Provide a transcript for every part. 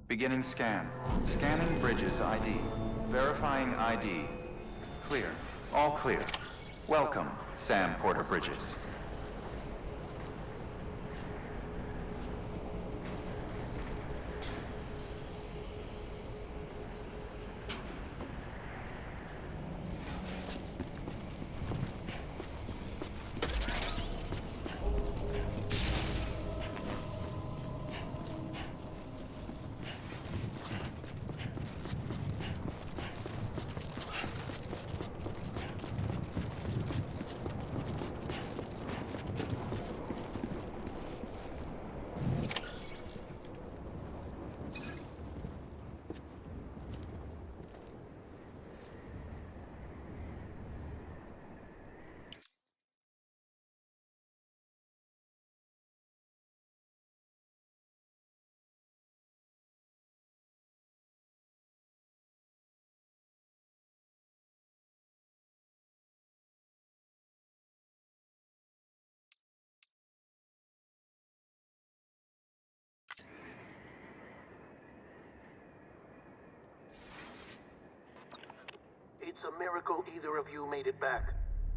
Beginning scan. Scanning Bridges ID. Verifying ID. Clear. All clear. Welcome, Sam Porter Bridges. It's a miracle either of you made it back.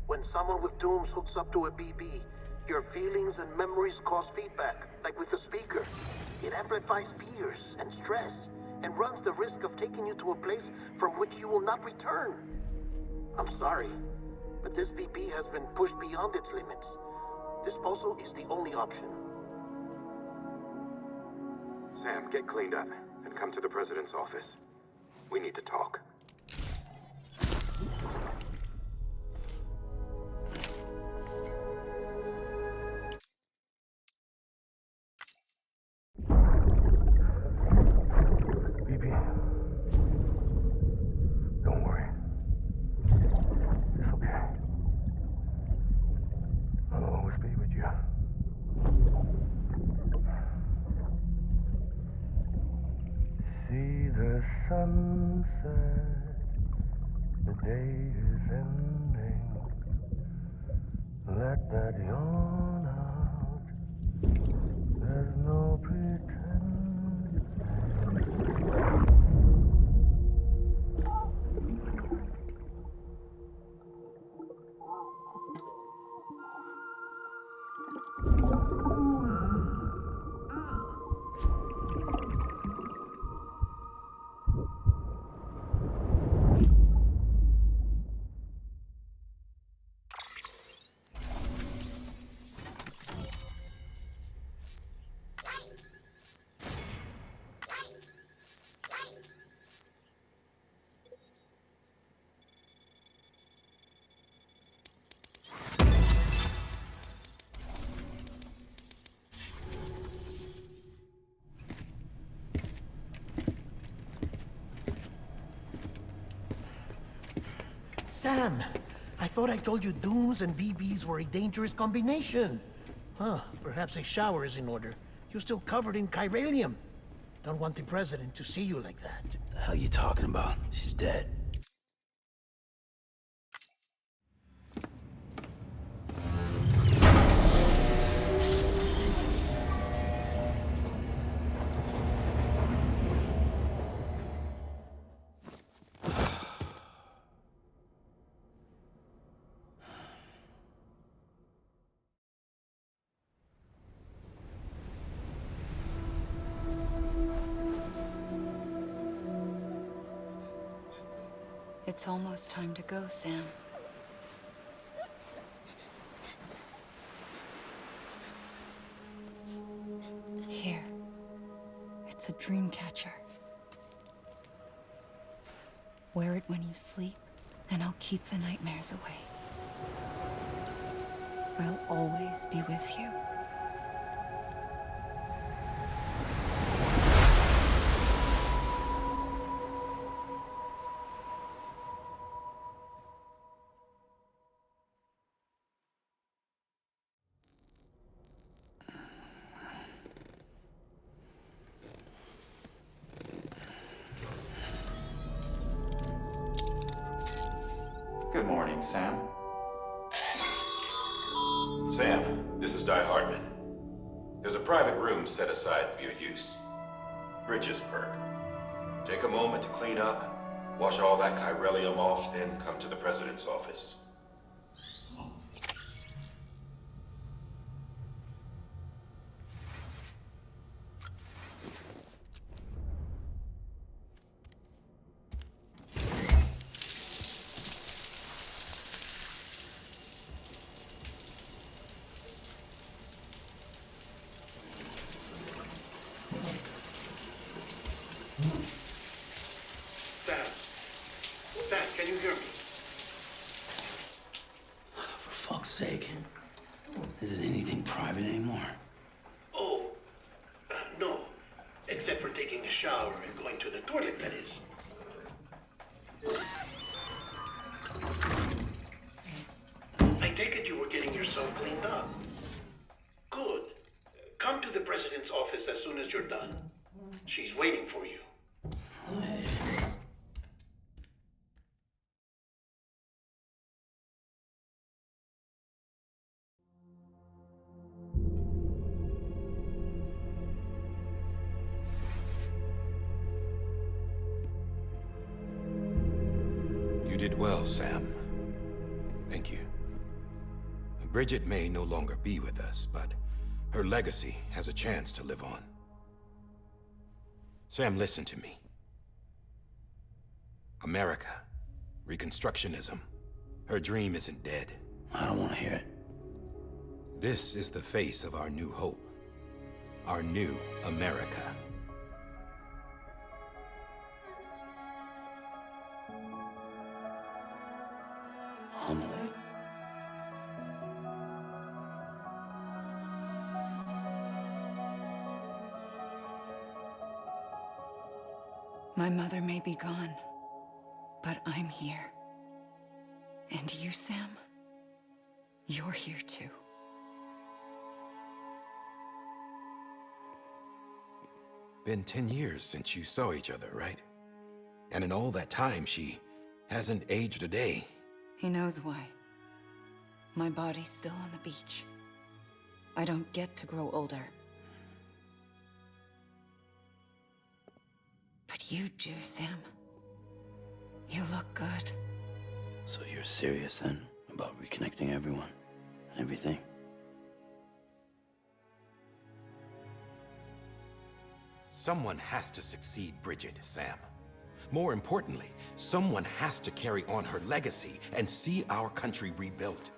When someone with dooms hooks up to a BB, your feelings and memories cause feedback, like with the speaker. It amplifies fears and stress, and runs the risk of taking you to a place from which you will not return. I'm sorry, but this BB has been pushed beyond its limits. Disposal is the only option. Sam, get cleaned up and come to the President's office. We need to talk. Sunset, the day is ending. Let that yawn out. There's no pretending. Sam, I thought I told you dooms and BBs were a dangerous combination. Huh, perhaps a shower is in order. You're still covered in chiralium. Don't want the President to see you like that. The hell you talking about? She's dead. It's almost time to go, Sam. Here. It's a dream catcher. Wear it when you sleep, and I'll keep the nightmares away. I'll always be with you. Good morning, Sam. Sam, this is Di Hartman. There's a private room set aside for your use. Bridges perk. Take a moment to clean up, wash all that chiralium off, then come to the president's office. Sam, can you hear me? For fuck's sake. Is it anything private anymore? Oh, no. Except for taking a shower and going to the toilet, that is. I take it you were getting yourself cleaned up. Good. Come to the president's office as soon as you're done. She's waiting for you. You did well, Sam. Thank you. Bridget may no longer be with us, but her legacy has a chance to live on. Sam, listen to me. America, Reconstructionism, her dream isn't dead. I don't want to hear it. This is the face of our new hope. Our new America. Amelie. My mother may be gone, but I'm here. And you, Sam, you're here too. Been 10 years since you saw each other, right? And in all that time, she hasn't aged a day. He knows why. My body's still on the beach. I don't get to grow older. But you do, Sam. You look good. So you're serious then about reconnecting everyone and everything? Someone has to succeed Bridget, Sam. More importantly, someone has to carry on her legacy and see our country rebuilt.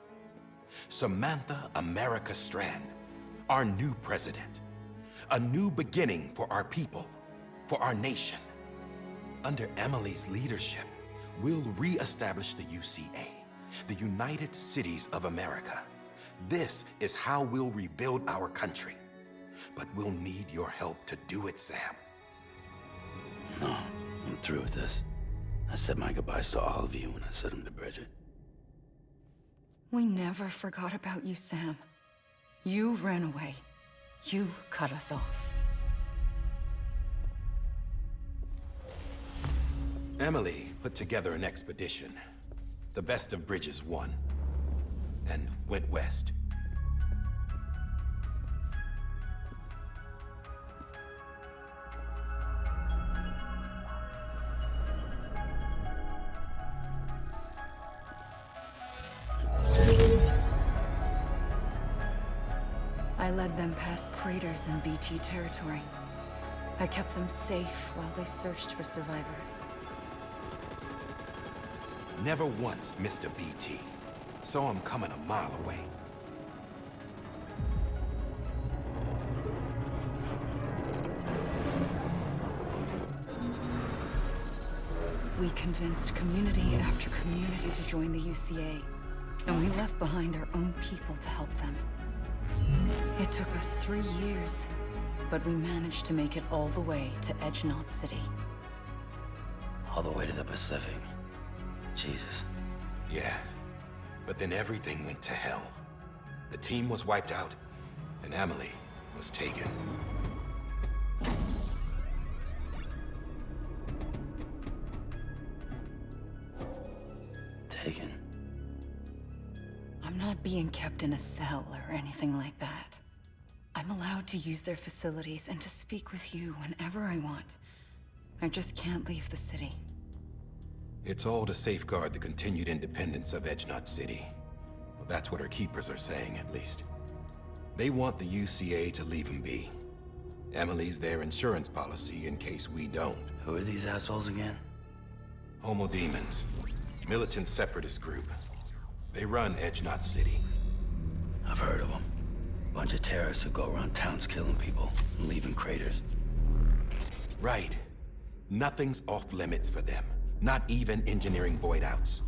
Samantha America Strand, our new president. A new beginning for our people, for our nation. Under Emily's leadership, we'll re-establish the UCA, the United Cities of America. This is how we'll rebuild our country. But we'll need your help to do it, Sam. No, I'm through with this. I said my goodbyes to all of you when I said them to Bridget. We never forgot about you, Sam. You ran away. You cut us off. Emily put together an expedition. The best of Bridges won. And went west. I led them past craters in BT territory. I kept them safe while they searched for survivors. Never once missed a BT. Saw him coming a mile away. We convinced community after community to join the UCA, and we left behind our own people to help them. It took us 3 years, but we managed to make it all the way to Edgenaught City. All the way to the Pacific. Jesus. Yeah, but then everything went to hell. The team was wiped out, and Emily was taken. Taken? I'm not being kept in a cell or anything like that. I'm allowed allowed to use their facilities and to speak with you whenever I want. I just can't leave the city. It's all to safeguard the continued independence of Edgenot City. Well, that's what our keepers are saying, at least. They want the UCA to leave them be. Emily's their insurance policy in case we don't. Who are these assholes again? Homo Demons. Militant separatist group. They run Edgenot City. I've heard of them. Bunch of terrorists who go around towns killing people and leaving craters. Right. Nothing's off limits for them. Not even engineering void outs.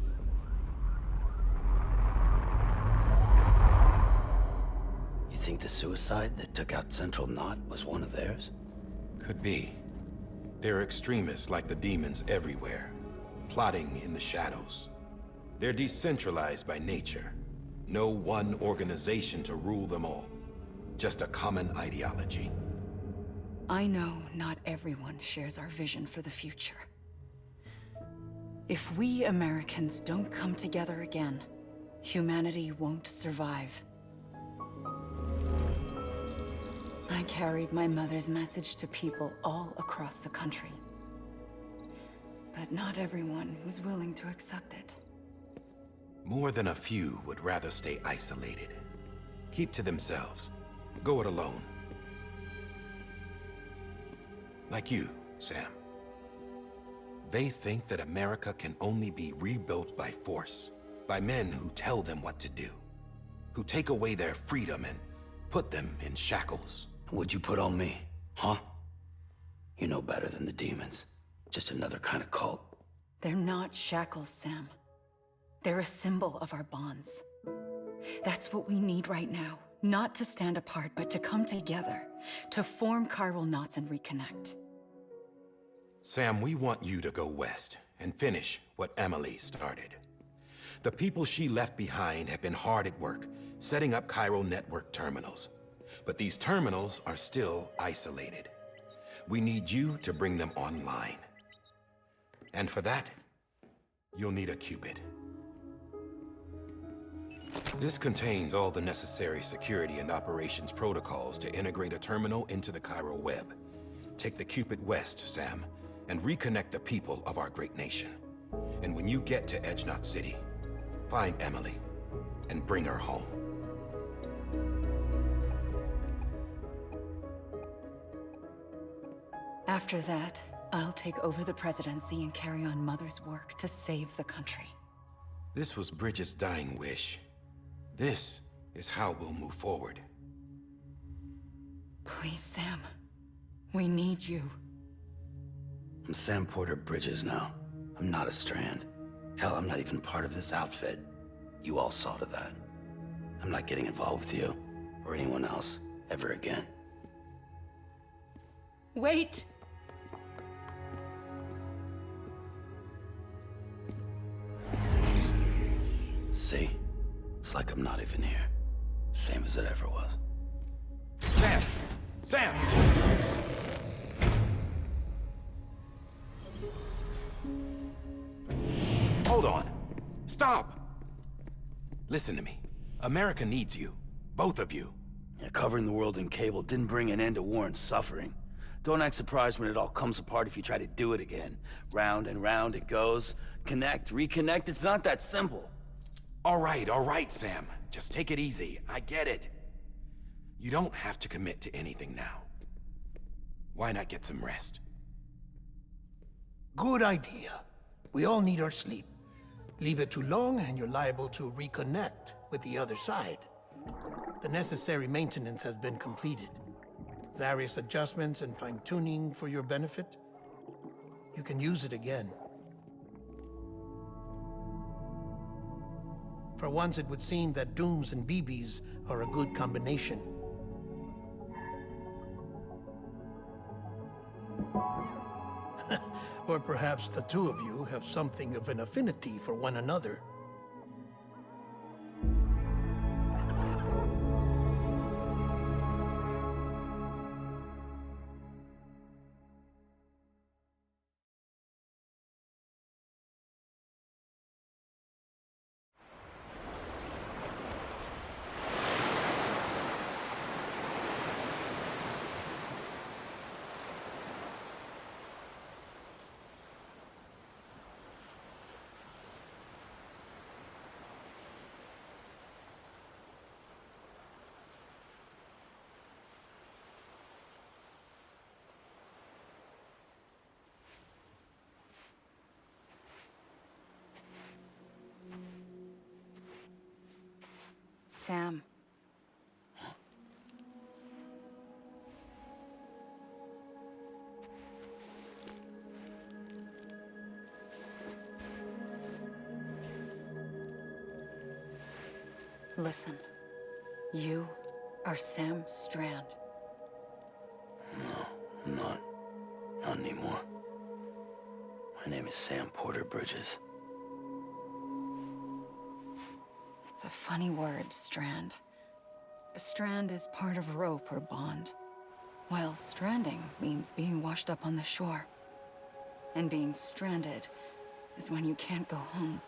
You think the suicide that took out Central Knot was one of theirs? Could be. There are extremists like the demons everywhere, plotting in the shadows. They're decentralized by nature. No one organization to rule them all. Just a common ideology. I know not everyone shares our vision for the future. If we Americans don't come together again, humanity won't survive. I carried my mother's message to people all across the country. But not everyone was willing to accept it. More than a few would rather stay isolated. Keep to themselves. Go it alone. Like you, Sam. They think that America can only be rebuilt by force, by men who tell them what to do, who take away their freedom and put them in shackles. What'd you put on me, huh? You know better than the demons. Just another kind of cult. They're not shackles, Sam. They're a symbol of our bonds. That's what we need right now. Not to stand apart, but to come together, to form chiral knots and reconnect. Sam, we want you to go west and finish what Emily started. The people she left behind have been hard at work, setting up chiral network terminals. But these terminals are still isolated. We need you to bring them online. And for that, you'll need a Cupid. This contains all the necessary security and operations protocols to integrate a terminal into the chiral web. Take the Cupid west, Sam, and reconnect the people of our great nation. And when you get to Edgenot City, find Emily and bring her home. After that, I'll take over the presidency and carry on Mother's work to save the country. This was Bridget's dying wish. This is how we'll move forward. Please, Sam. We need you. I'm Sam Porter Bridges now. I'm not a Strand. Hell, I'm not even part of this outfit. You all saw to that. I'm not getting involved with you, or anyone else, ever again. Wait! See? It's like I'm not even here. Same as it ever was. Sam! Sam! Hold on. Stop! Listen to me. America needs you. Both of you. Yeah, covering the world in cable didn't bring an end to war and suffering. Don't act surprised when it all comes apart if you try to do it again. Round and round it goes. Connect, reconnect, it's not that simple. All right, Sam. Just take it easy. I get it. You don't have to commit to anything now. Why not get some rest? Good idea. We all need our sleep. Leave it too long and you're liable to reconnect with the other side. The necessary maintenance has been completed. Various adjustments and fine-tuning for your benefit. You can use it again. For once, it would seem that Dooms and BBs are a good combination. Or perhaps the two of you have something of an affinity for one another. Sam. Listen, you are Sam Strand. No, I'm not. Not anymore. My name is Sam Porter Bridges. It's a funny word, Strand. A strand is part of rope or bond, while stranding means being washed up on the shore. And being stranded is when you can't go home.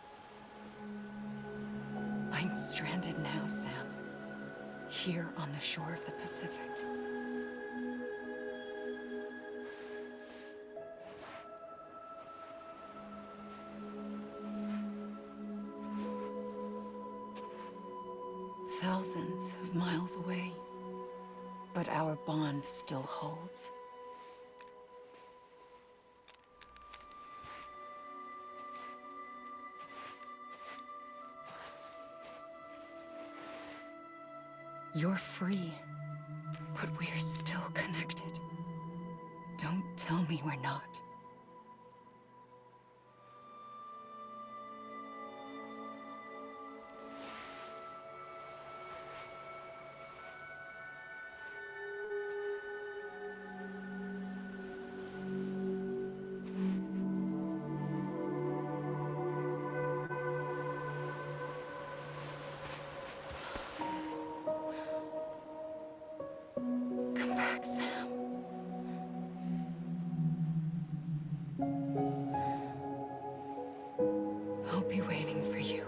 I'm stranded now, Sam. Here on the shore of the Pacific. Thousands of miles away. But our bond still holds. You're free, but we're still connected. Don't tell me we're not. Come back, Sam. I'll be waiting for you.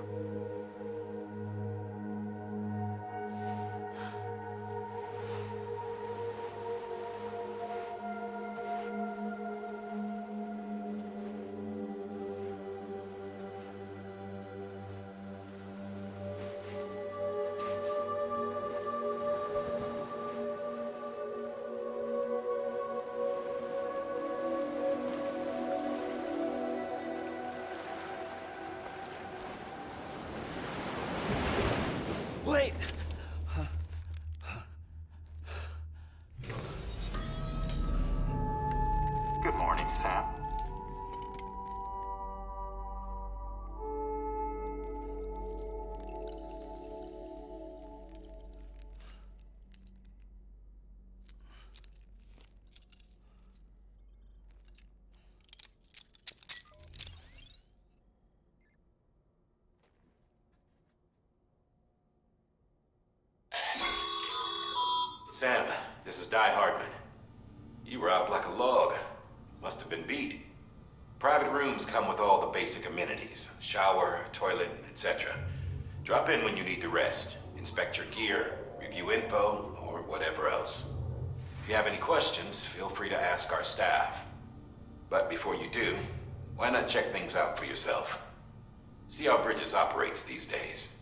Wait! Good morning, Sam. Sam, this is Di Hardman. You were out like a log. Must have been beat. Private rooms come with all the basic amenities. Shower, toilet, etc. Drop in when you need to rest. Inspect your gear, review info, or whatever else. If you have any questions, feel free to ask our staff. But before you do, why not check things out for yourself? See how Bridges operates these days.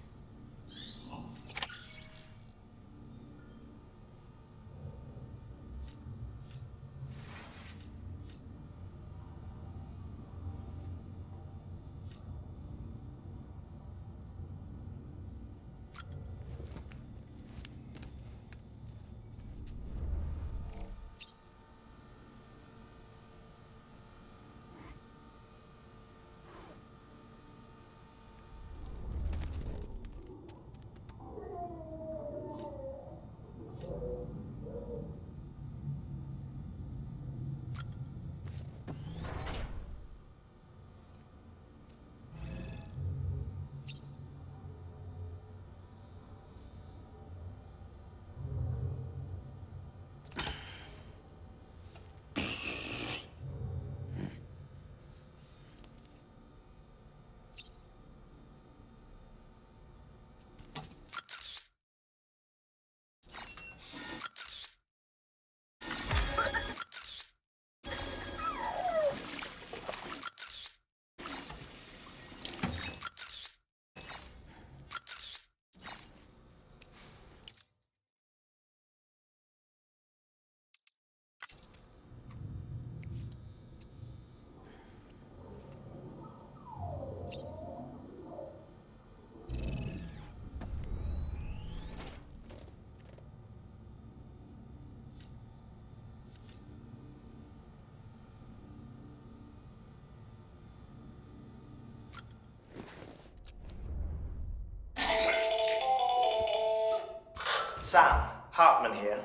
Sam Hartman here,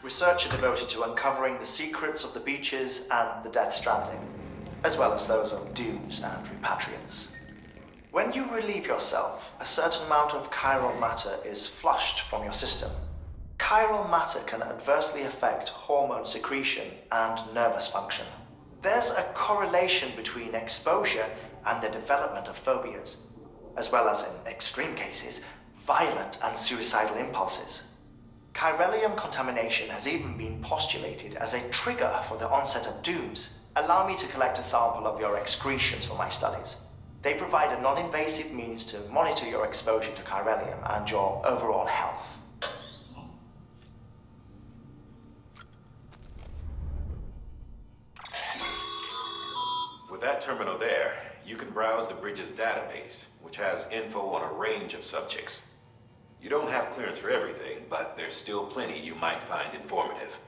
researcher devoted to uncovering the secrets of the beaches and the Death Stranding, as well as those of dooms and repatriants. When you relieve yourself, a certain amount of chiral matter is flushed from your system. Chiral matter can adversely affect hormone secretion and nervous function. There's a correlation between exposure and the development of phobias, as well as, in extreme cases, violent and suicidal impulses. Chiralium contamination has even been postulated as a trigger for the onset of dooms. Allow me to collect a sample of your excretions for my studies. They provide a non-invasive means to monitor your exposure to chiralium and your overall health. With that terminal there, you can browse the Bridges database, which has info on a range of subjects. You don't have clearance for everything, but there's still plenty you might find informative.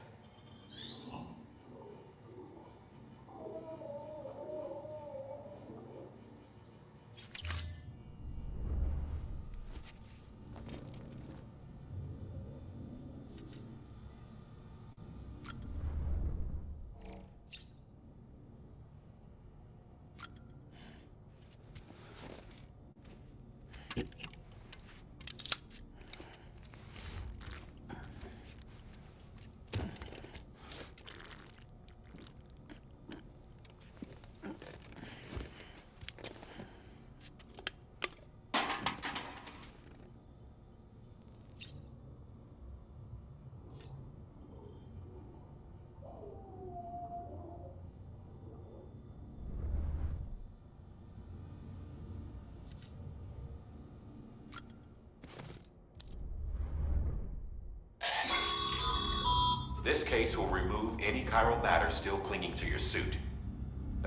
This case will remove any chiral matter still clinging to your suit.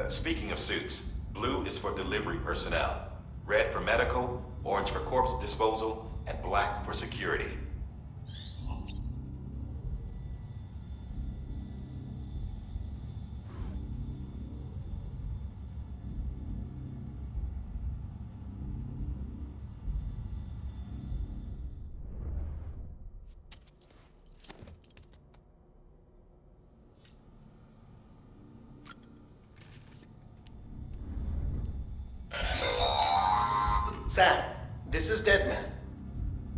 Speaking of suits, blue is for delivery personnel, red for medical, orange for corpse disposal, and black for security. Sam, this is Deadman.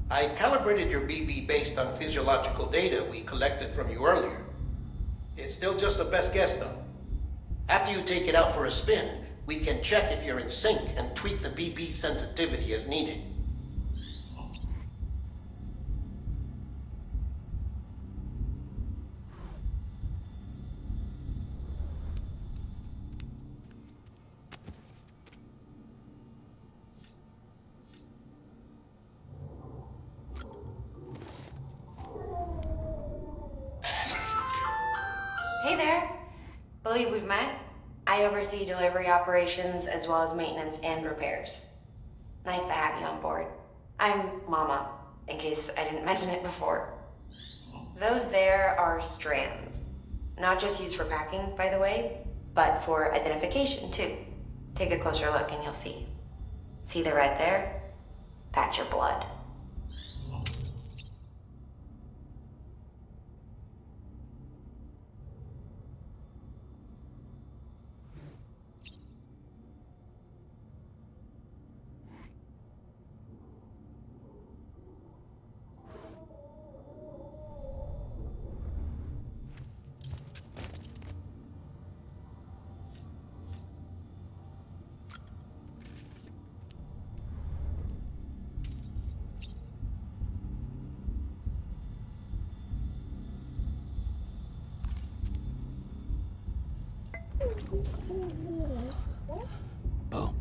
I calibrated your BB based on physiological data we collected from you earlier. It's still just a best guess, though. After you take it out for a spin, we can check if you're in sync and tweak the BB sensitivity as needed. Hey there. Believe we've met. I oversee delivery operations as well as maintenance and repairs. Nice to have you on board. I'm Mama, in case I didn't mention it before. Those there are strands. Not just used for packing, by the way, but for identification too. Take a closer look and you'll see. See the red there? That's your blood. Bo.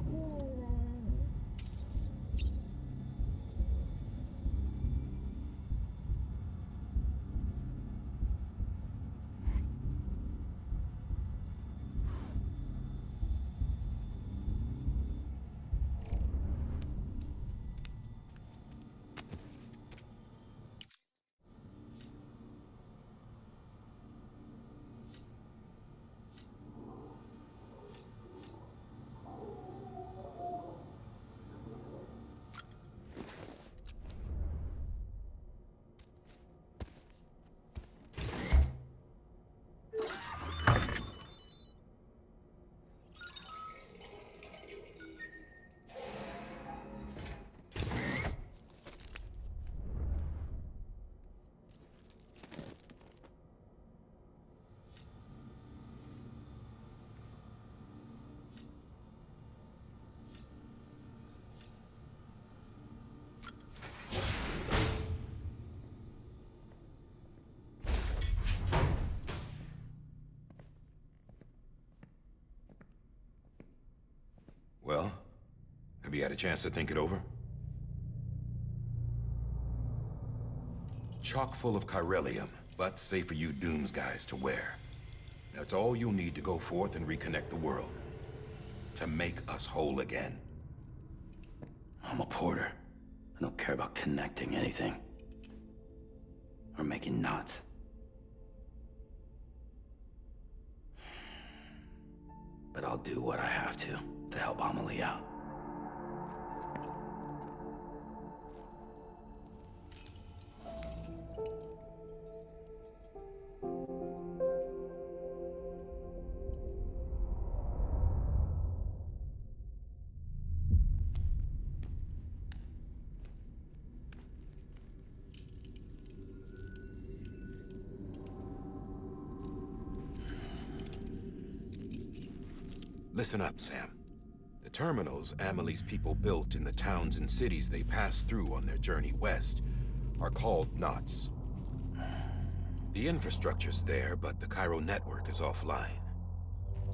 you had a chance to think it over? Chock full of chiralium, but safe for you Dooms guys to wear. That's all you'll need to go forth and reconnect the world. To make us whole again. I'm a porter. I don't care about connecting anything. Or making knots. But I'll do what I have to help Amelie out. Listen up, Sam. The terminals Amelie's people built in the towns and cities they passed through on their journey west are called knots. The infrastructure's there, but the Cairo network is offline.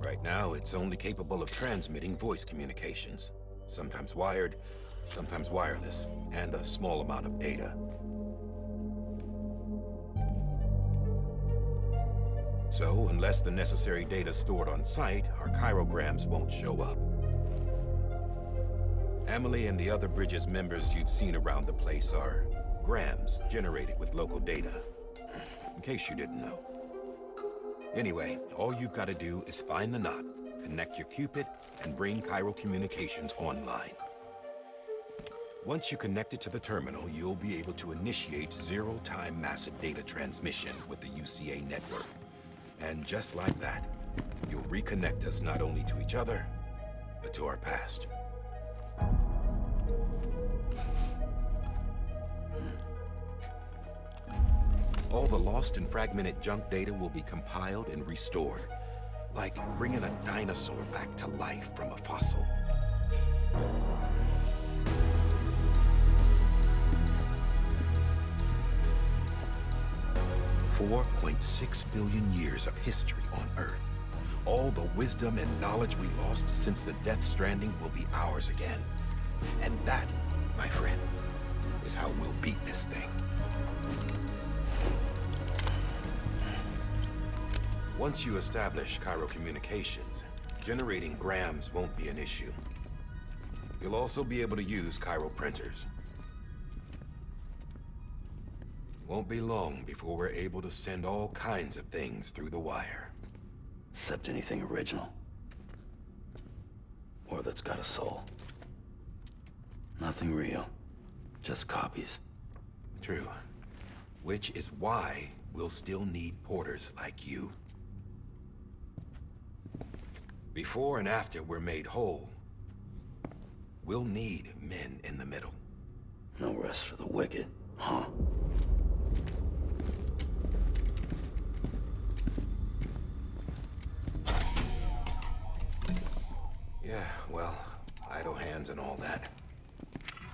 Right now, it's only capable of transmitting voice communications, sometimes wired, sometimes wireless, and a small amount of data. So, unless the necessary data's stored on site, our chirograms won't show up. Amelie and the other Bridges members you've seen around the place are grams generated with local data. In case you didn't know. Anyway, all you've got to do is find the knot, connect your Cupid, and bring Cairo communications online. Once you connect it to the terminal, you'll be able to initiate zero-time massive data transmission with the UCA network. And just like that, you'll reconnect us not only to each other, but to our past. All the lost and fragmented junk data will be compiled and restored, like bringing a dinosaur back to life from a fossil. 4.6 billion years of history on Earth. All the wisdom and knowledge we lost since the Death Stranding will be ours again. And that, my friend, is how we'll beat this thing. Once you establish Cairo communications, generating grams won't be an issue. You'll also be able to use Cairo printers. Won't be long before we're able to send all kinds of things through the wire. Except anything original. Or that's got a soul. Nothing real. Just copies. True. Which is why we'll still need porters like you. Before and after we're made whole, we'll need men in the middle. No rest for the wicked, huh? Yeah, well, idle hands and all that.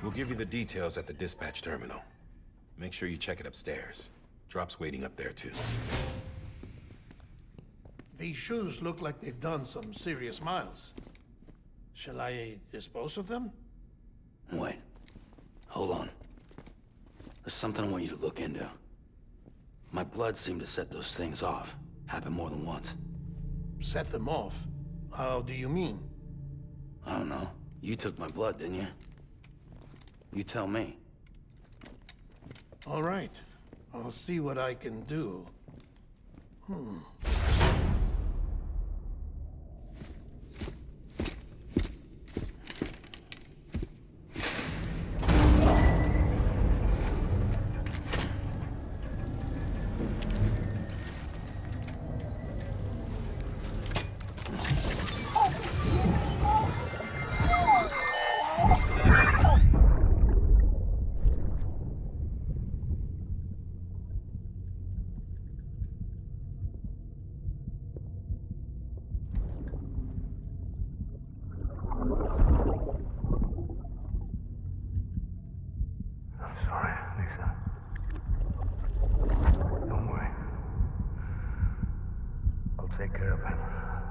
We'll give you the details at the dispatch terminal. Make sure you check it upstairs. Drop's waiting up there, too. These shoes look like they've done some serious miles. Shall I dispose of them? Wait. Hold on. There's something I want you to look into. My blood seemed to set those things off. Happened more than once. Set them off? How do you mean? I don't know. You took my blood, didn't you? You tell me. All right. I'll see what I can do. I'm sorry, Lisa. Don't worry. I'll take care of it.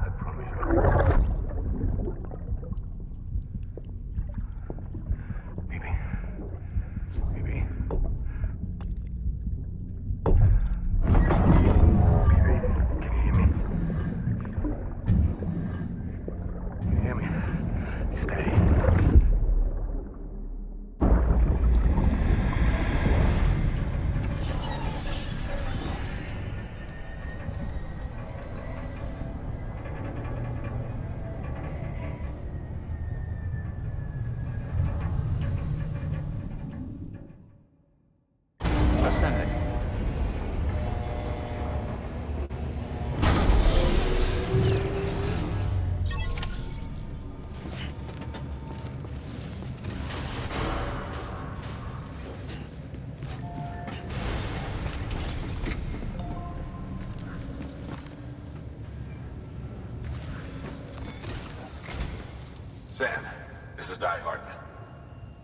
I promise you. Sam, this is Die Hardman.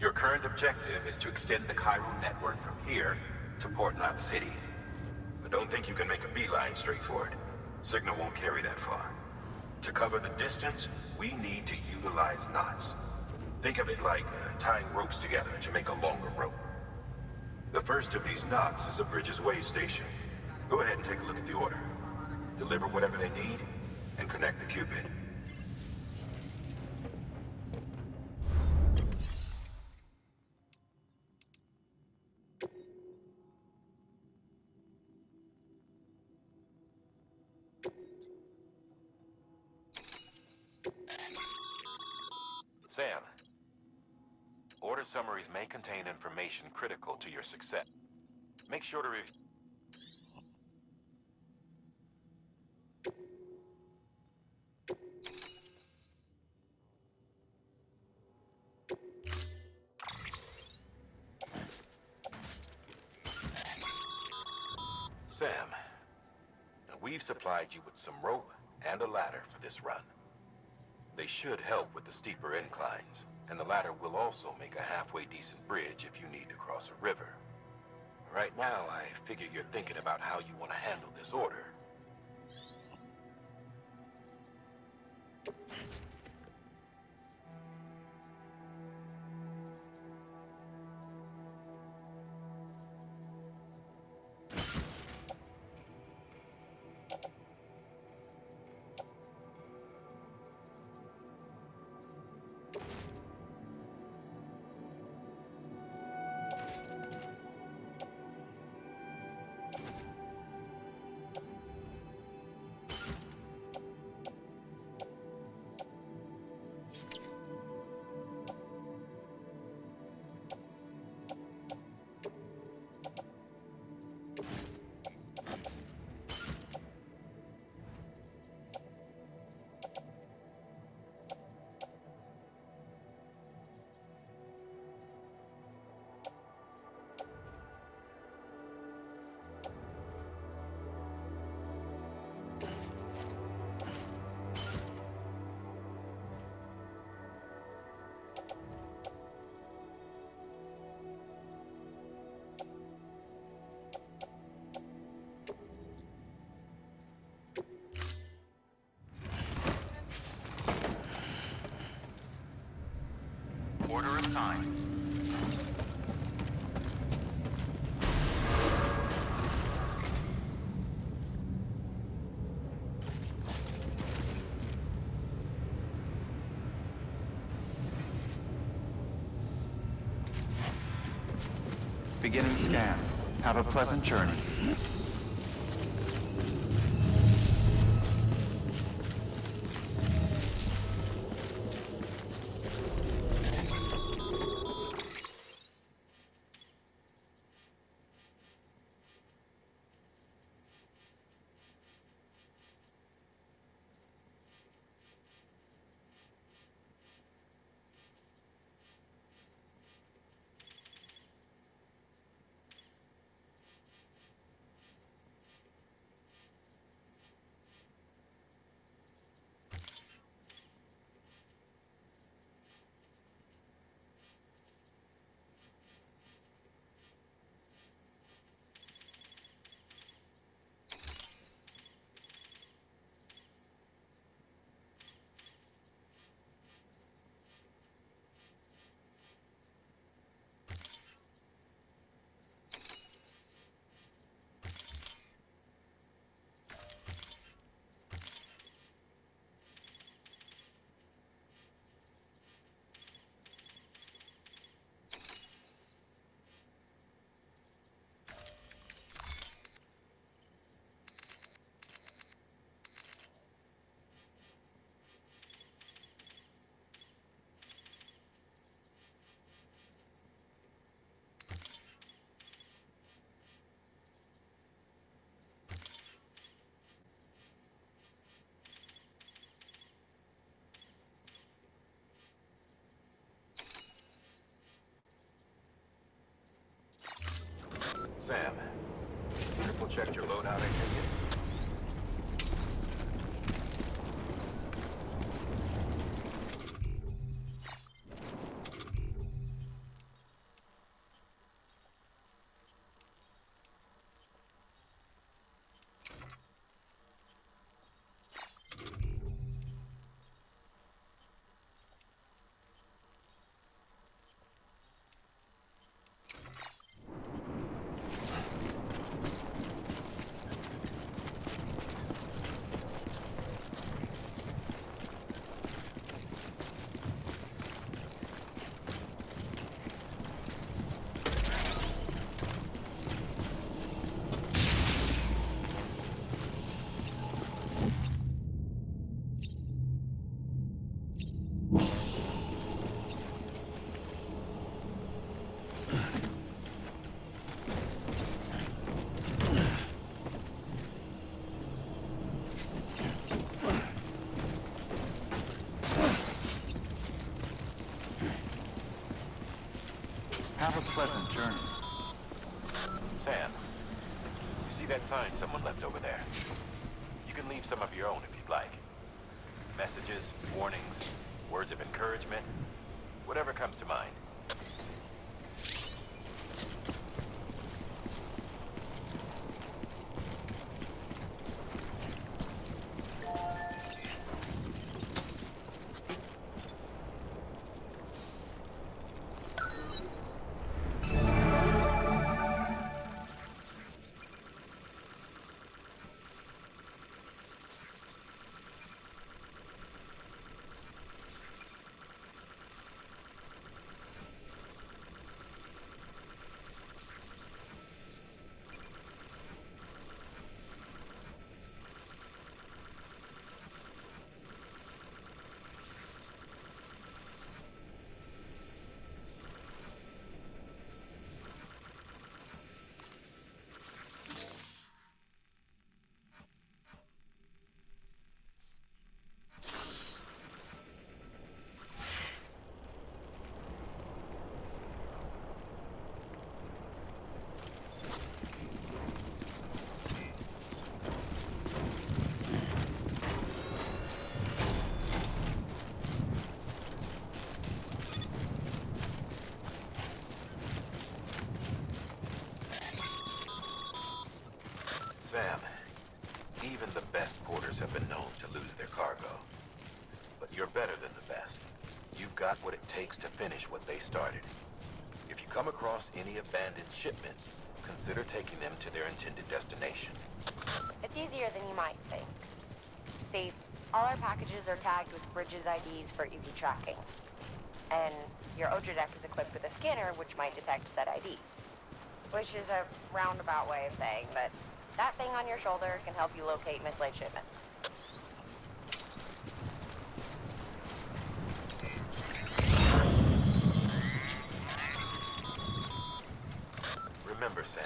Your current objective is to extend the Cairo network from here to Port Knot City. But don't think you can make a beeline straight for it. Signal won't carry that far. To cover the distance, we need to utilize knots. Think of it like tying ropes together to make a longer rope. The first of these knots is a Bridges Way station. Go ahead and take a look at the order. Deliver whatever they need, and connect the Cupid. Sam, order summaries may contain information critical to your success. Make sure to review. Sam, now we've supplied you with some rope and a ladder for this run. They should help with the steeper inclines, and the ladder will also make a halfway decent bridge if you need to cross a river. Right now, I figure you're thinking about how you want to handle this order. Order assigned. Beginning scan. Have a pleasant journey. Sam, triple check your loadout activity. Have a pleasant journey. Sam, you see that sign someone left over there? You can leave some of your own if you'd like. Messages, warnings, words of encouragement, whatever comes to mind. Sam, even the best porters have been known to lose their cargo. But you're better than the best. You've got what it takes to finish what they started. If you come across any abandoned shipments, consider taking them to their intended destination. It's easier than you might think. See, all our packages are tagged with Bridges IDs for easy tracking. And your OXY deck is equipped with a scanner which might detect said IDs. Which is a roundabout way of saying that that thing on your shoulder can help you locate mislaid shipments. Remember, Sam,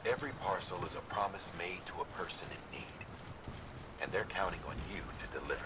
every parcel is a promise made to a person in need. And they're counting on you to deliver.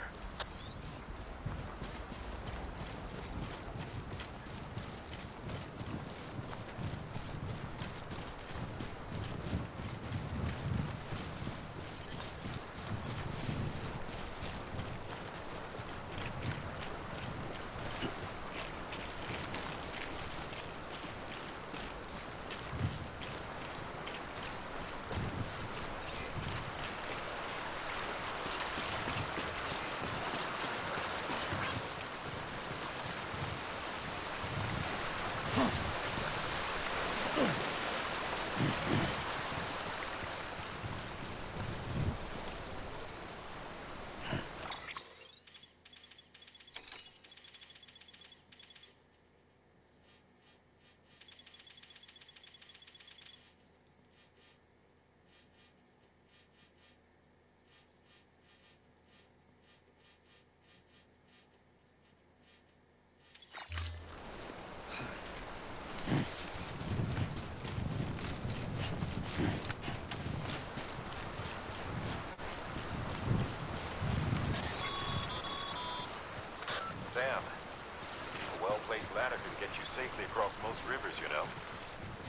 Sam, a well-placed ladder could get you safely across most rivers, you know.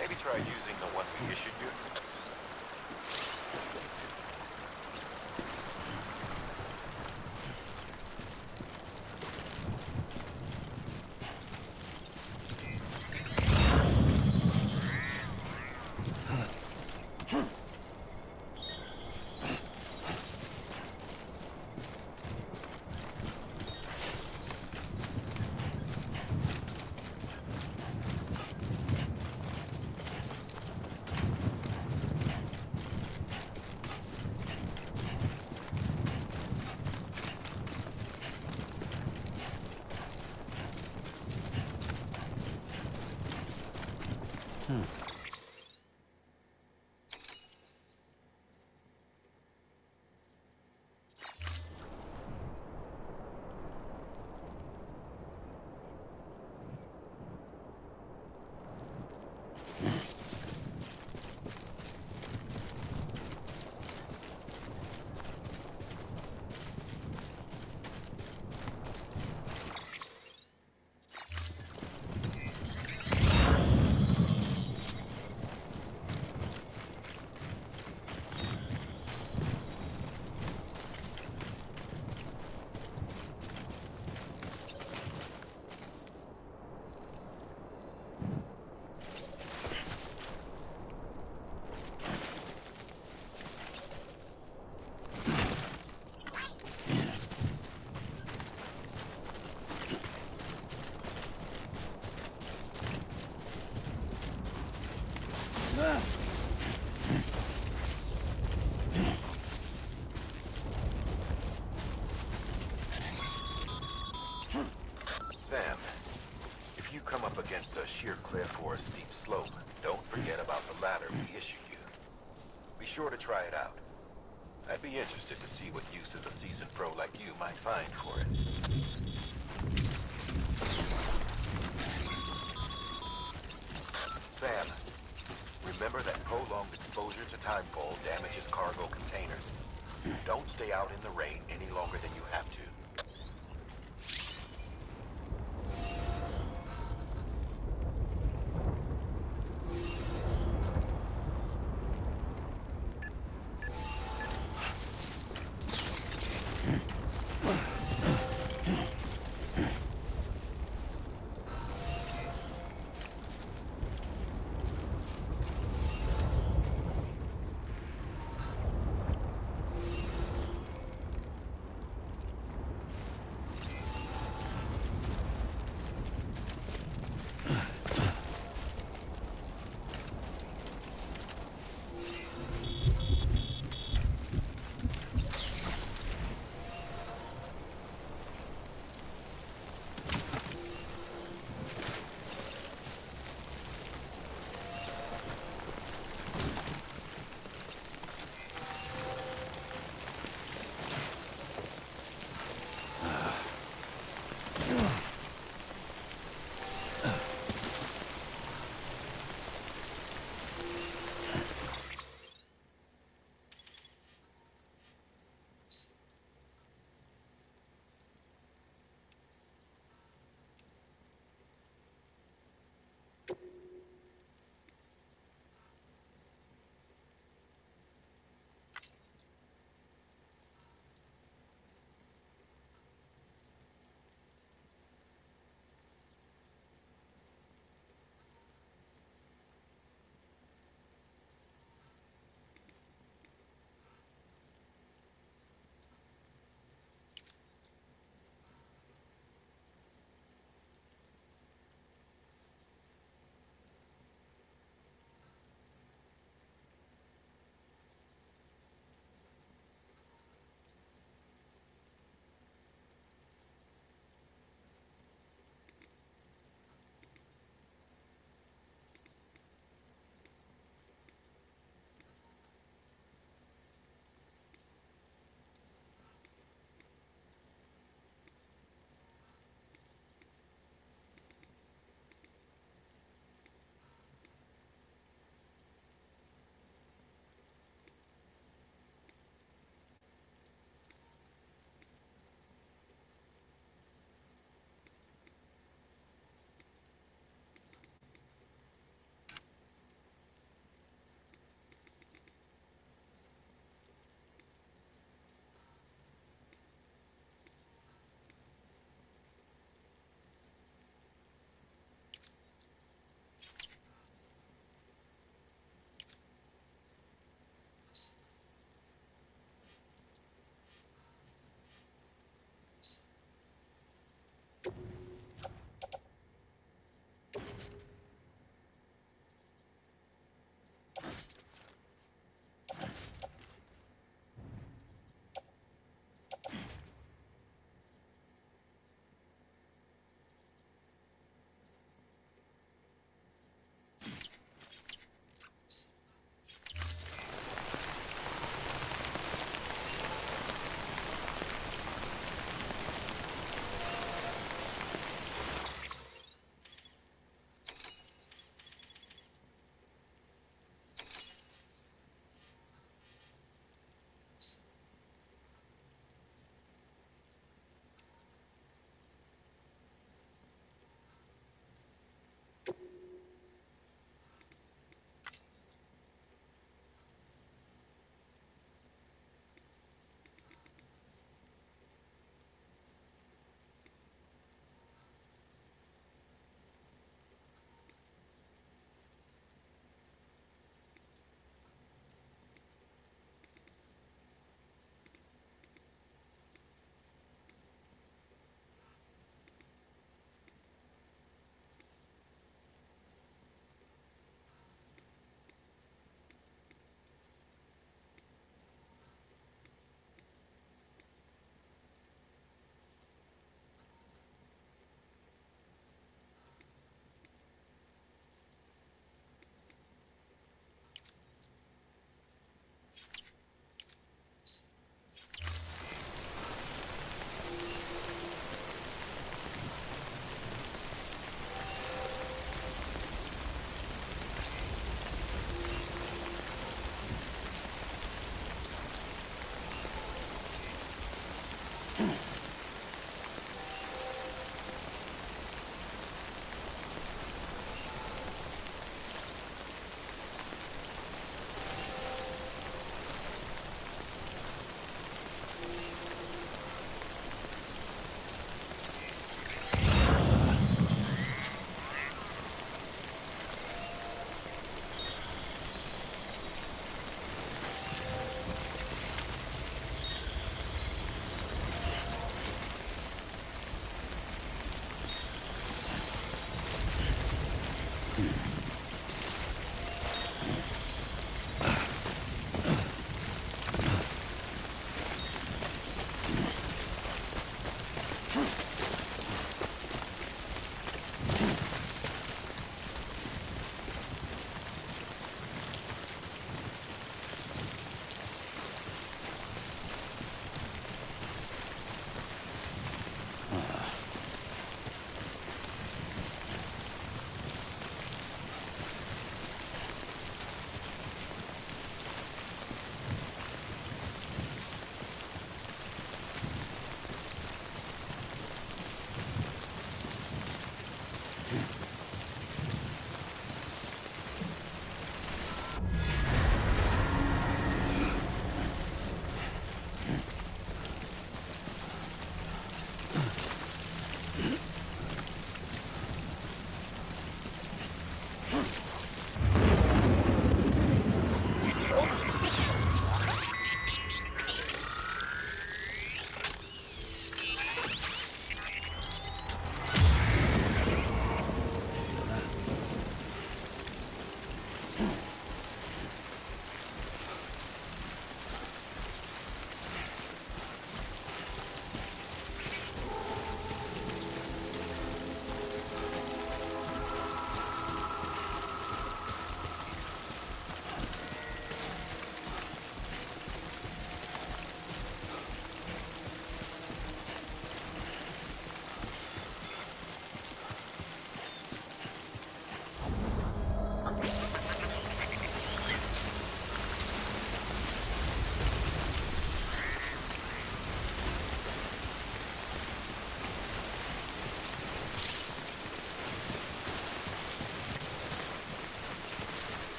Maybe try using the one we issued you. come up against a sheer cliff or a steep slope, don't forget about the ladder we issued you. Be sure to try it out. I'd be interested to see what uses a seasoned pro like you might find for it. Sam, remember that prolonged exposure to timefall damages cargo containers. Don't stay out in the rain any longer than you have to.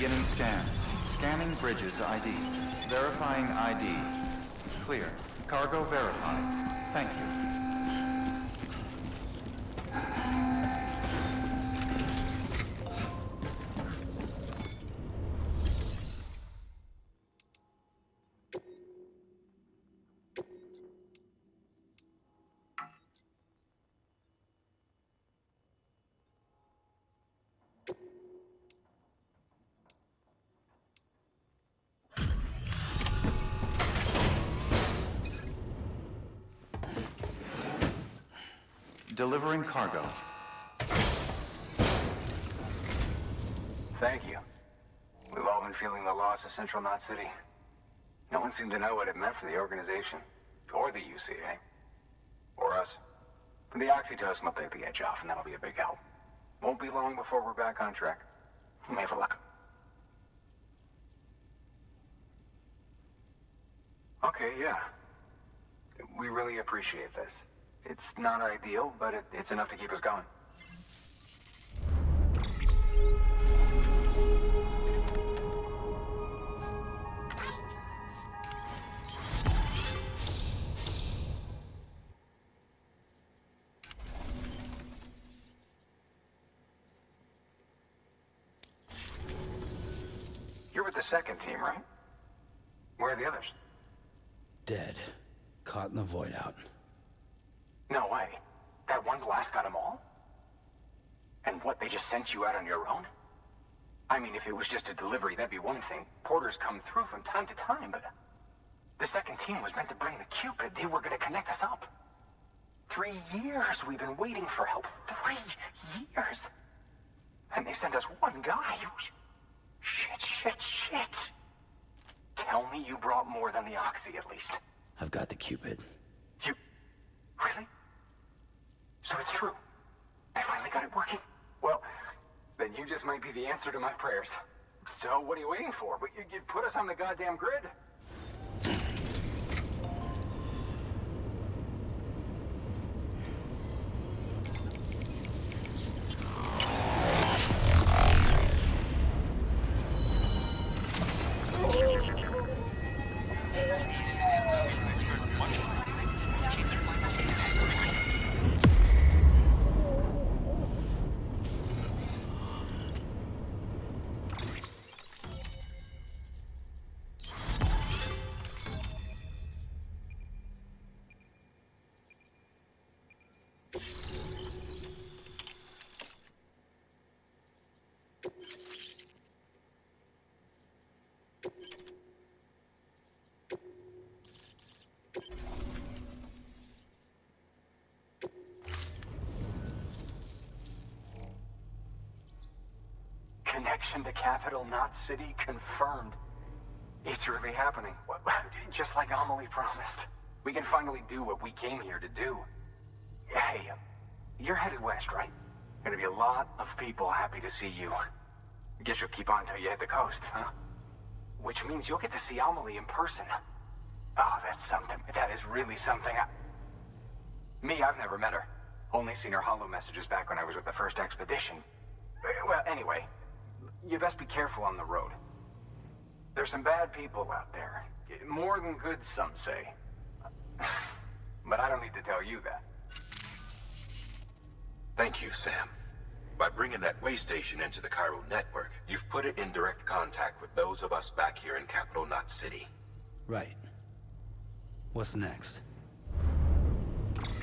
Beginning scan. Scanning bridges ID. Verifying ID. Clear. Cargo verified. Thank you. Delivering cargo. Thank you. We've all been feeling the loss of Central Knot City. No one seemed to know what it meant for the organization, or the UCA, or us. The oxytocin will take the edge off, and that'll be a big help. Won't be long before we're back on track. You may have a luck. Okay, yeah. We really appreciate this. It's not ideal, but it's enough to keep us going. You're with the second team, right? Where are the others? Dead. Caught in the void out. No way. That one blast got them all? And what, they just sent you out on your own? I mean, if it was just a delivery, that'd be one thing. Porters come through from time to time, but the second team was meant to bring the Cupid. They were gonna connect us up. 3 years we've been waiting for help. 3 years. And they sent us one guy. Shit. Tell me you brought more than the OXY at least. I've got the Cupid. You... Really? So it's true. They finally got it working. Well, then you just might be the answer to my prayers. So what are you waiting for? You put us on the goddamn grid. Connection to capital, not city, confirmed. It's really happening. Just like Amelie promised. We can finally do what we came here to do. Hey, you're headed west, right? Gonna be a lot of people happy to see you. Guess you'll keep on till you hit the coast, huh? Which means you'll get to see Amelie in person. Oh, that's something. That is really something. I've never met her. Only seen her holo messages back when I was with the first expedition. Well, anyway, you best be careful on the road. There's some bad people out there. More than good, some say. But I don't need to tell you that. Thank you, Sam. By bringing that way station into the Cairo network, you've put it in direct contact with those of us back here in Capital Knot City. Right. What's next?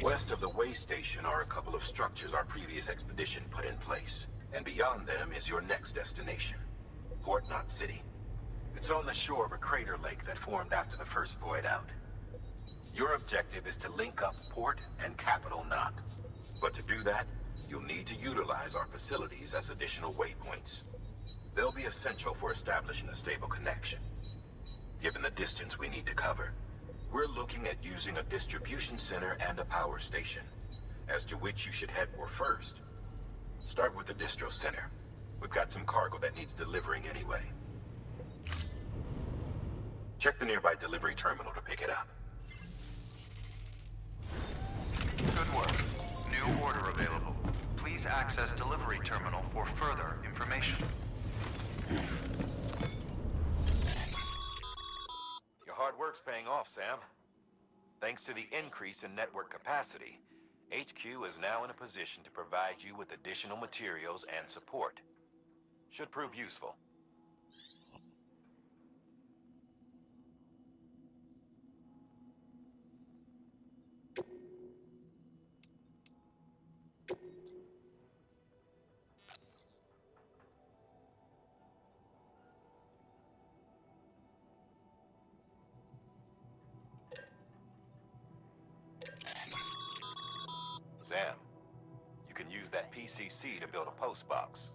West of the way station are a couple of structures our previous expedition put in place. And beyond them is your next destination, Port Knot City. It's on the shore of a crater lake that formed after the first void out. Your objective is to link up Port and Capital Knot. But to do that, you'll need to utilize our facilities as additional waypoints. They'll be essential for establishing a stable connection. Given the distance we need to cover, we're looking at using a distribution center and a power station, as to which you should head for first. Start with the distro center. We've got some cargo that needs delivering anyway. Check the nearby delivery terminal to pick it up. Good work. New order available. Please access delivery terminal for further information. Your hard work's paying off, Sam. Thanks to the increase in network capacity, HQ is now in a position to provide you with additional materials and support. Should prove useful. Sam, you can use that PCC to build a post box.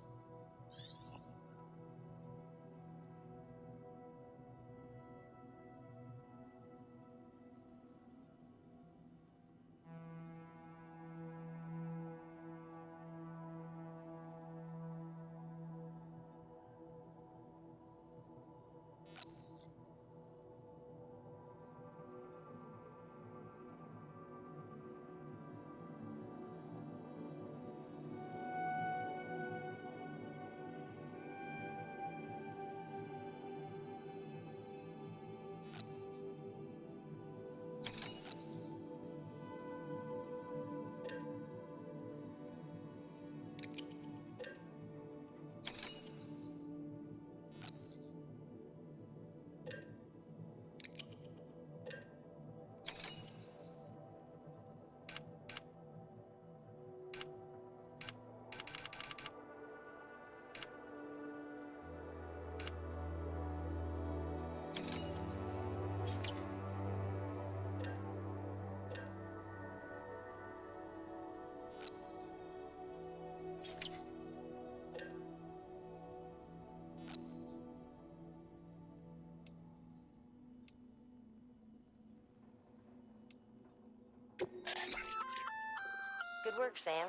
Good work, Sam.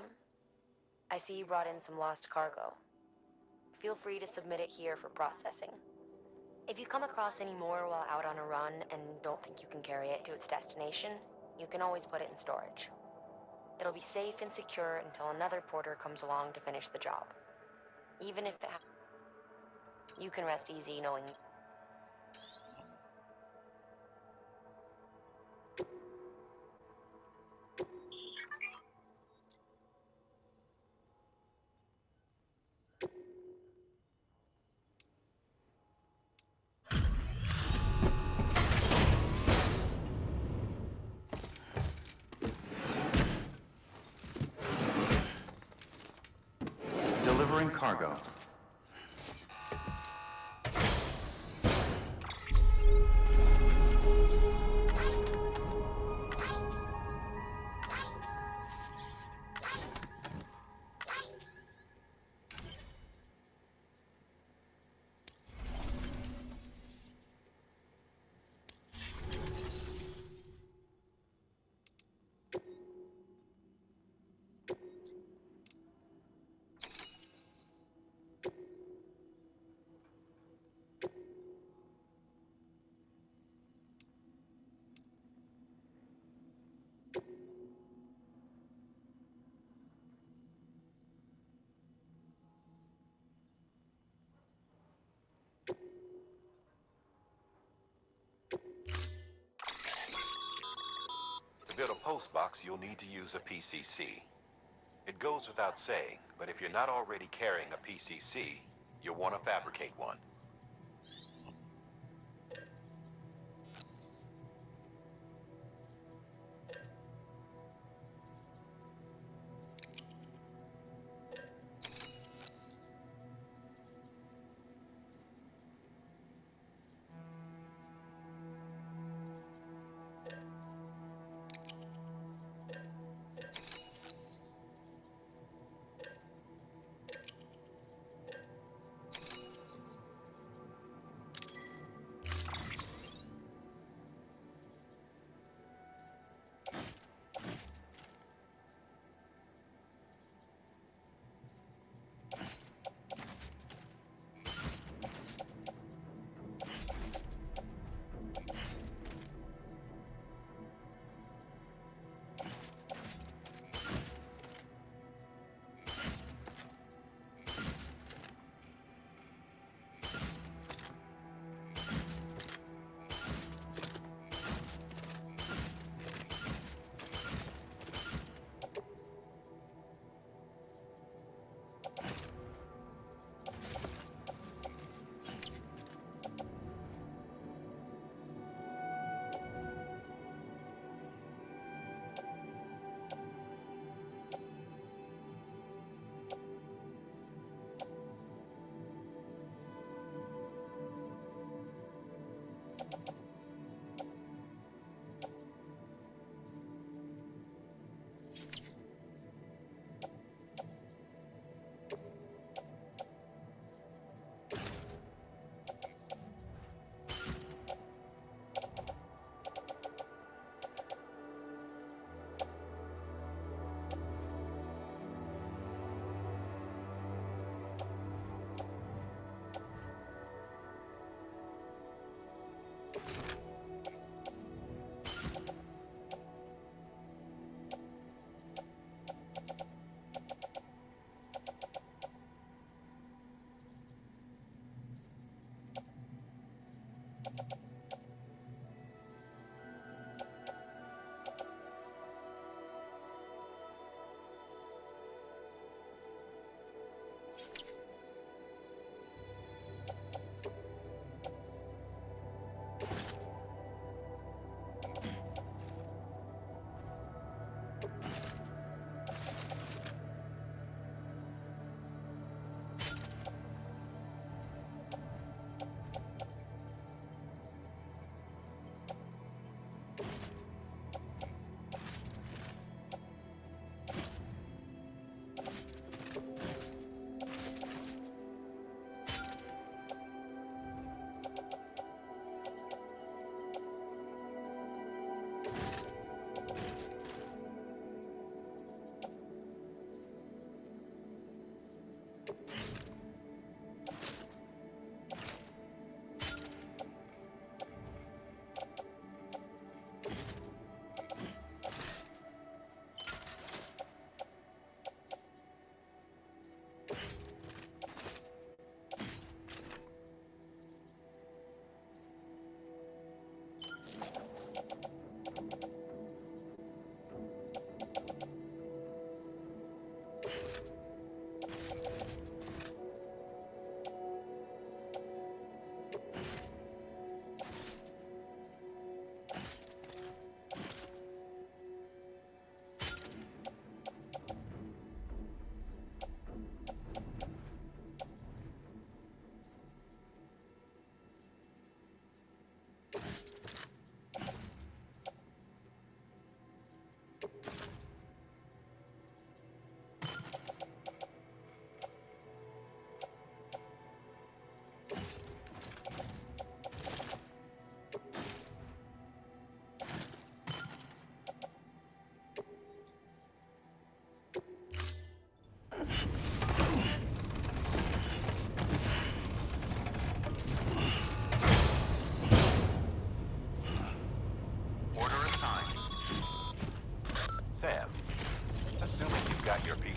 I see you brought in some lost cargo. Feel free to submit it here for processing. If you come across any more while out on a run and don't think you can carry it to its destination, you can always put it in storage. It'll be safe and secure until another porter comes along to finish the job. Even if you can rest easy knowing. Delivering cargo. To build a post box, you'll need to use a PCC. It goes without saying, but if you're not already carrying a PCC, you'll want to fabricate one.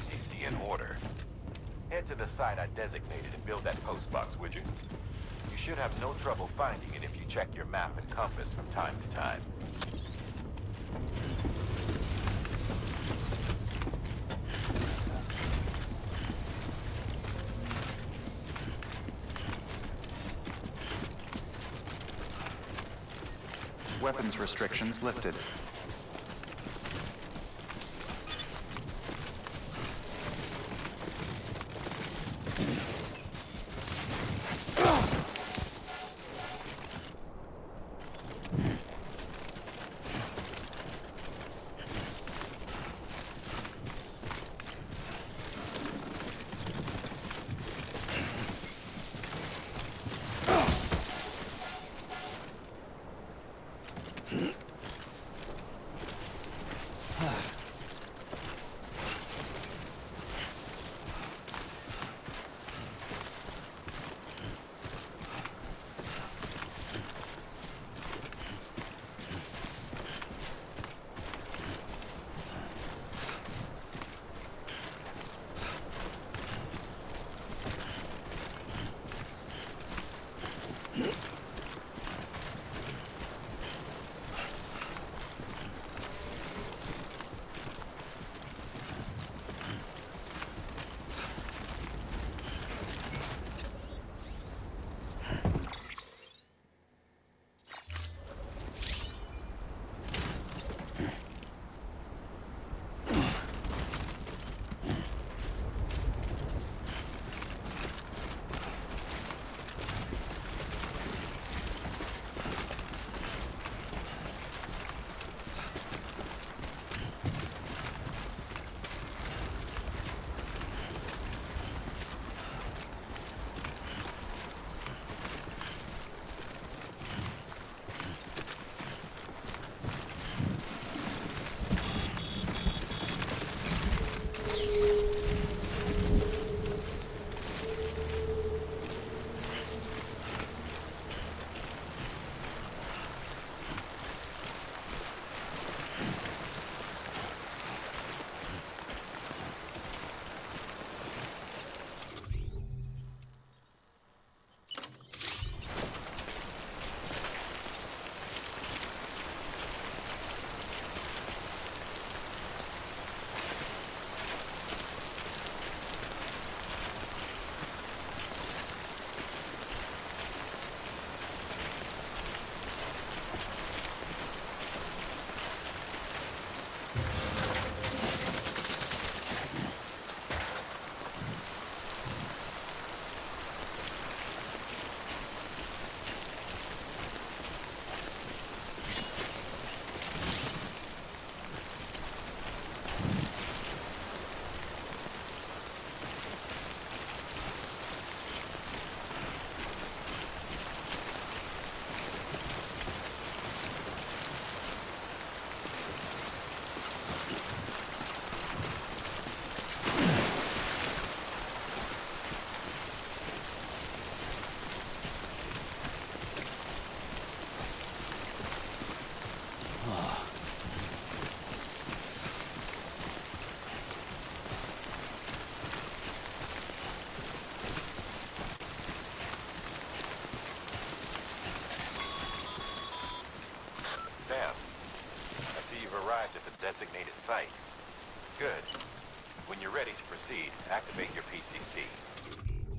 PCC in order. Head to the site I designated and build that postbox, would you? You should have no trouble finding it if you check your map and compass from time to time. Weapons restrictions lifted. Sam, I see you've arrived at the designated site. Good. When you're ready to proceed, activate your PCC.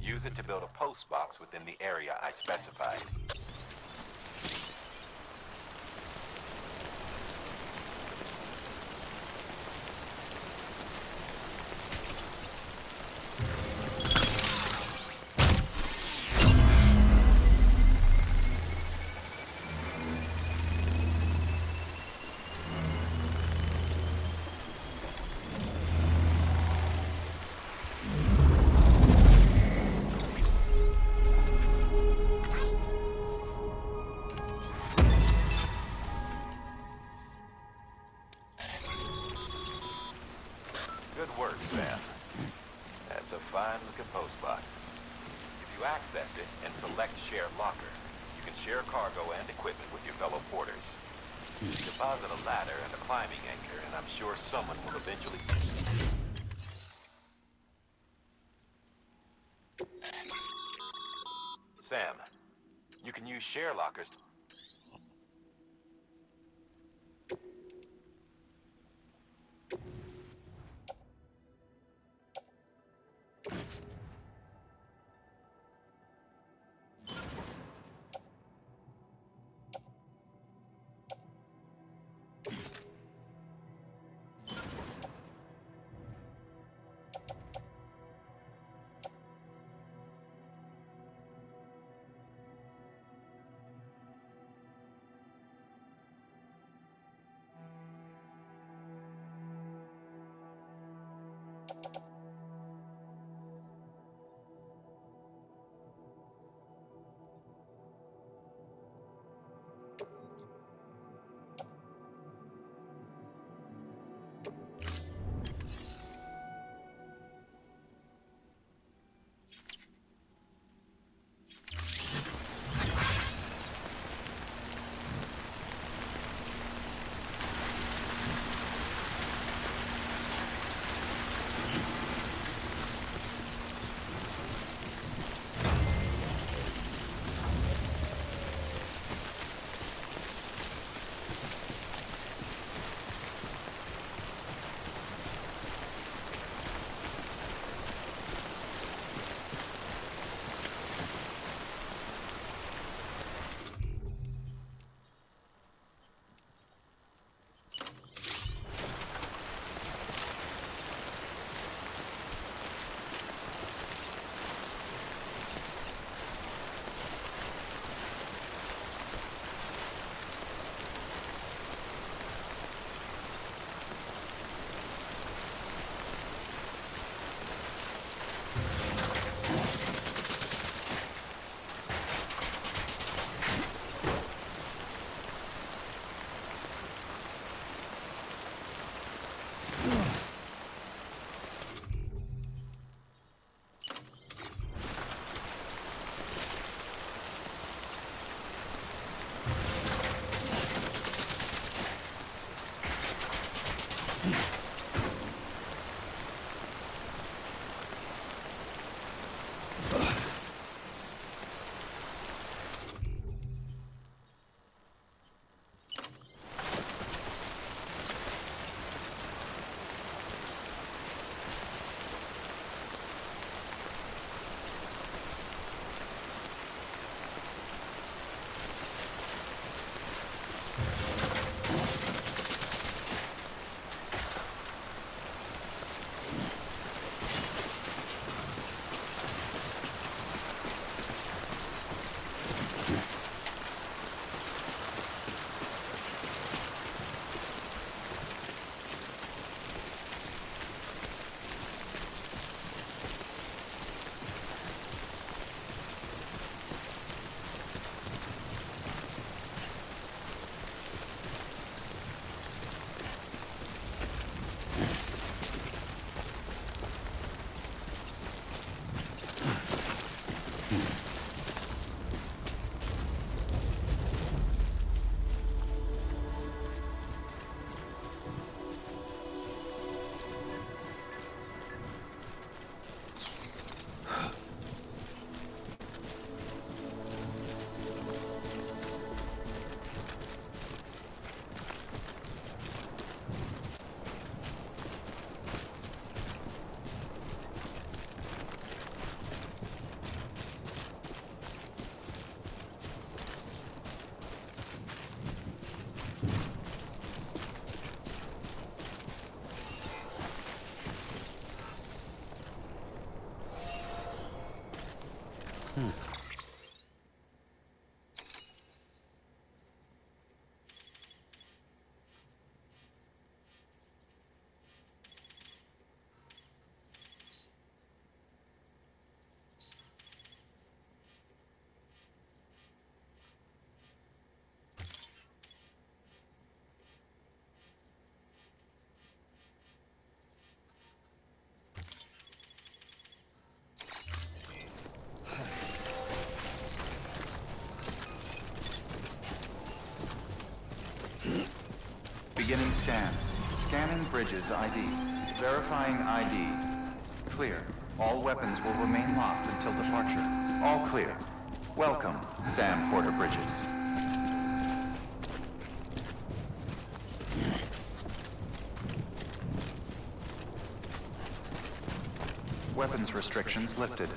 Use it to build a post box within the area I specified. Good work, Sam. That's a fine-looking postbox. If you access it and select Share Locker, you can share cargo and equipment with your fellow porters. Deposit a ladder and a climbing anchor, and I'm sure someone will eventually... can use share lockers. Beginning scan. Scanning bridges ID. Verifying ID. Clear. All weapons will remain locked until departure. All clear. Welcome, Sam Porter Bridges. Weapons restrictions lifted.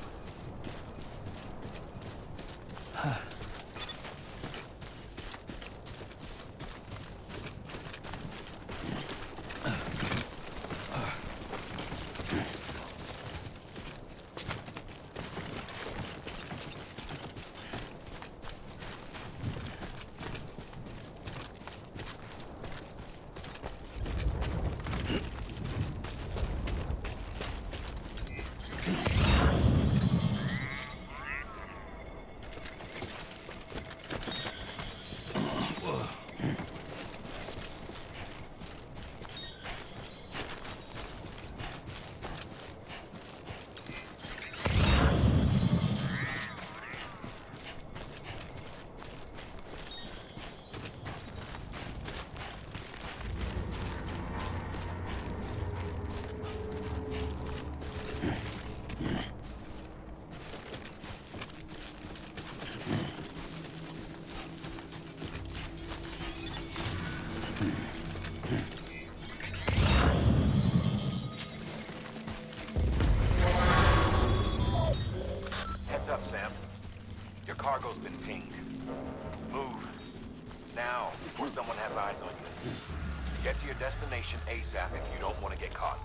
Heads up, Sam. Your cargo's been pinged. Move. Now, before someone has eyes on you. Get to your destination ASAP if you don't want to get caught.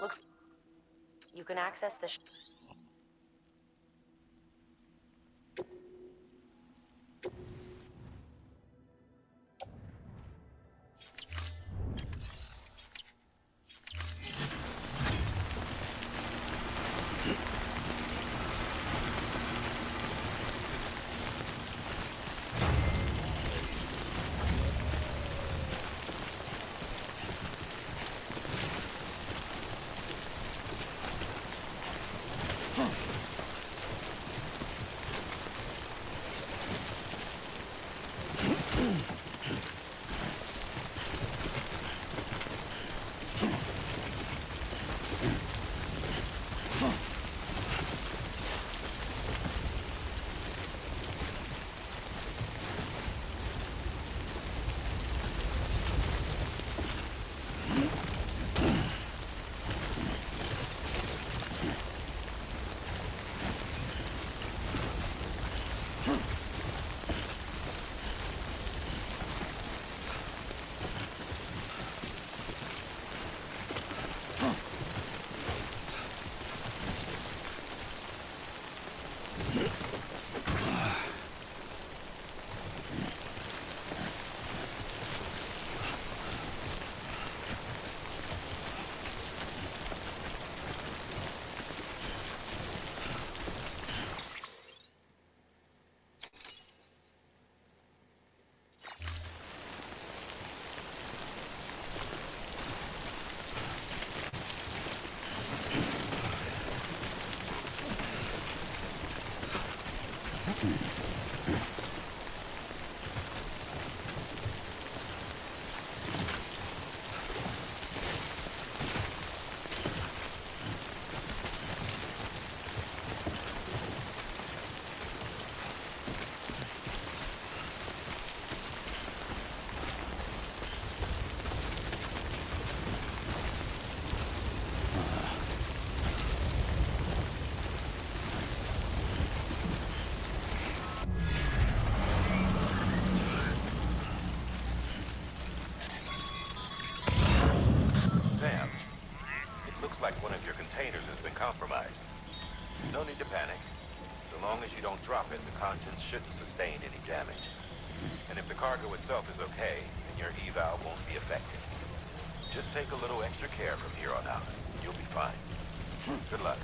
Looks... You can access the... like one of your containers has been compromised. No need to panic. So long as you don't drop it, the contents shouldn't sustain any damage. And if the cargo itself is okay, then your eval won't be affected. Just take a little extra care from here on out. You'll be fine. Good luck.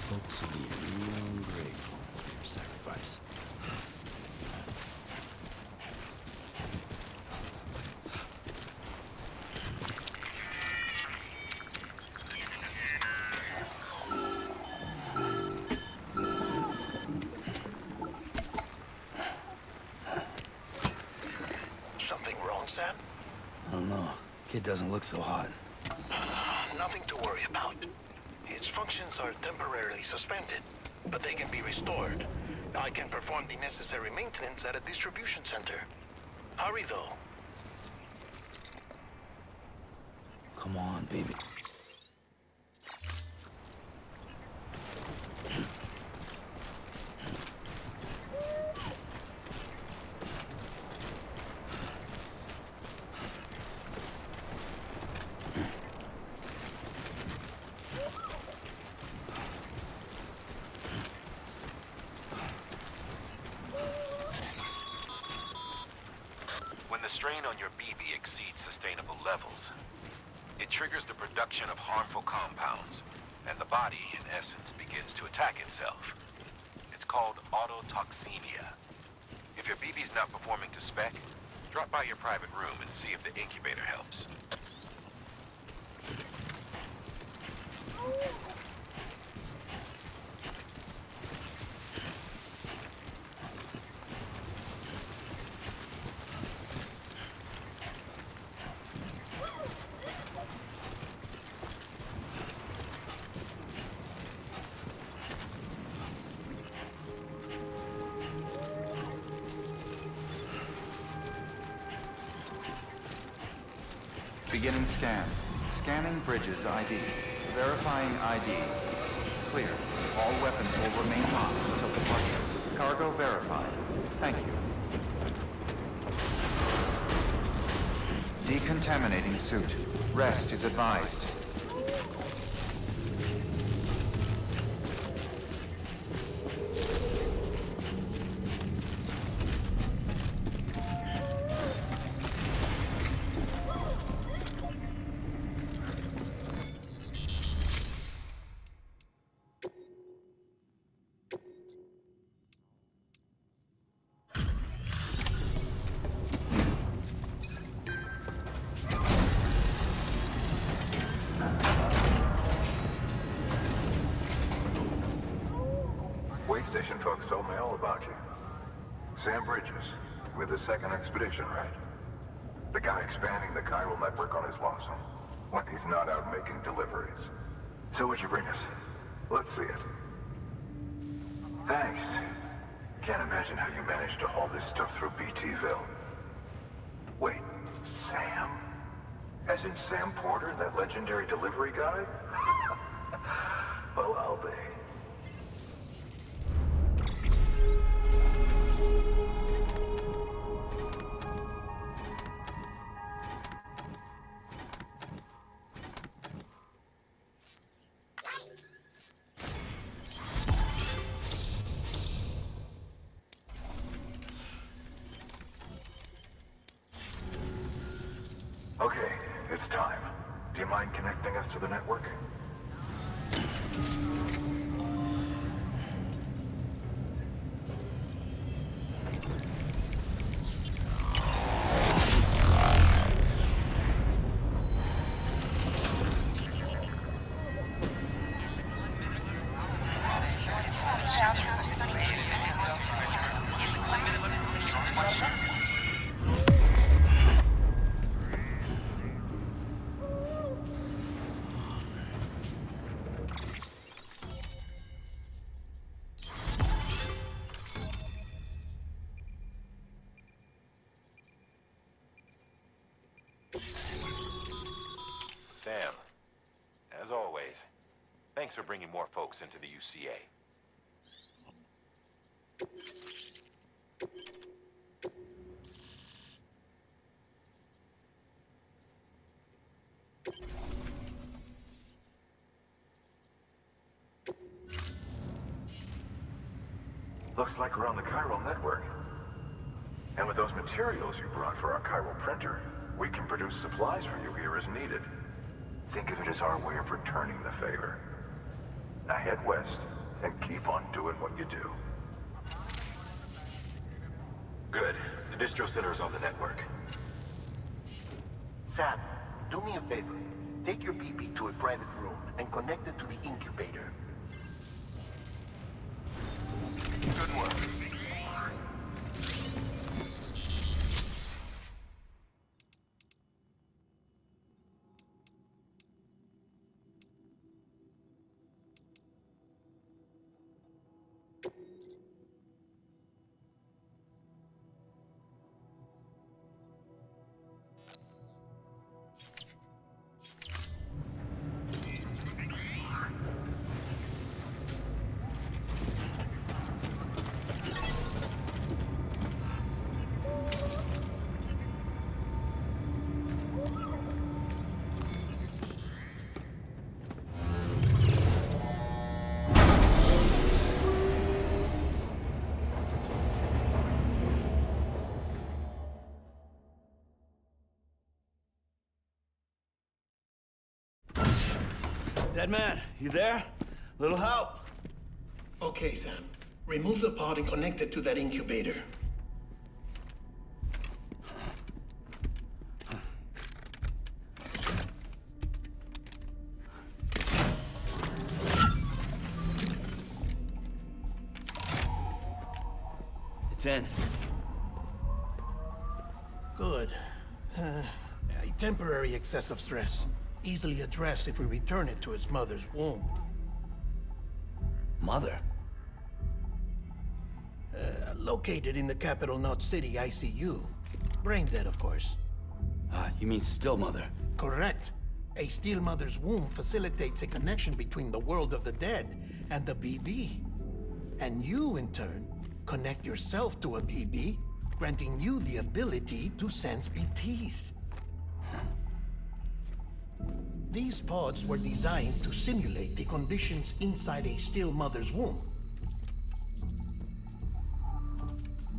Folks will be real grateful for your sacrifice. Something wrong, Sam? I don't know. Kid doesn't look so hot. Nothing to worry about. Its functions are temporarily suspended, but they can be restored. I can perform the necessary maintenance at a distribution center. Hurry, though. Come on, baby. When the strain on your BB exceeds sustainable levels, it triggers the production of harmful compounds, and the body, in essence, begins to attack itself. It's called autotoxemia. If your BB's not performing to spec, drop by your private room and see if the incubator helps. Beginning scan. Scanning bridges ID. Verifying ID. Clear. All weapons will remain hot until departure. Cargo verified. Thank you. Decontaminating suit. Rest is advised. Way station folks told me all about you. Sam Bridges, with the second expedition, right? The guy expanding the chiral network on his lonesome, when he's not out making deliveries. So what'd you bring us? Let's see it. Thanks. Can't imagine how you managed to haul this stuff through BTville. Wait, Sam? As in Sam Porter, that legendary delivery guy? Well, I'll be. Okay, it's time. Do you mind connecting us to the network? Sam, as always, thanks for bringing more folks into the UCA. Looks like we're on the chiral network. And with those materials you brought for our chiral printer, we can produce supplies for you here as needed. Think of it as our way of returning the favor. Now head west and keep on doing what you do. Good. The distro center is on the network. Sam, do me a favor. Take your BB to a private room and connect it to the incubator. Good work. Dead man, you there? Little help? Okay, Sam. Remove the pod and connect it to that incubator. It's in. Good. A temporary excessive stress. Easily addressed if we return it to its mother's womb. Mother? Located in the capital Knot City ICU. Brain dead, of course. You mean still mother? Correct. A still mother's womb facilitates a connection between the world of the dead and the BB. And you, in turn, connect yourself to a BB, granting you the ability to sense BTs. These pods were designed to simulate the conditions inside a still mother's womb.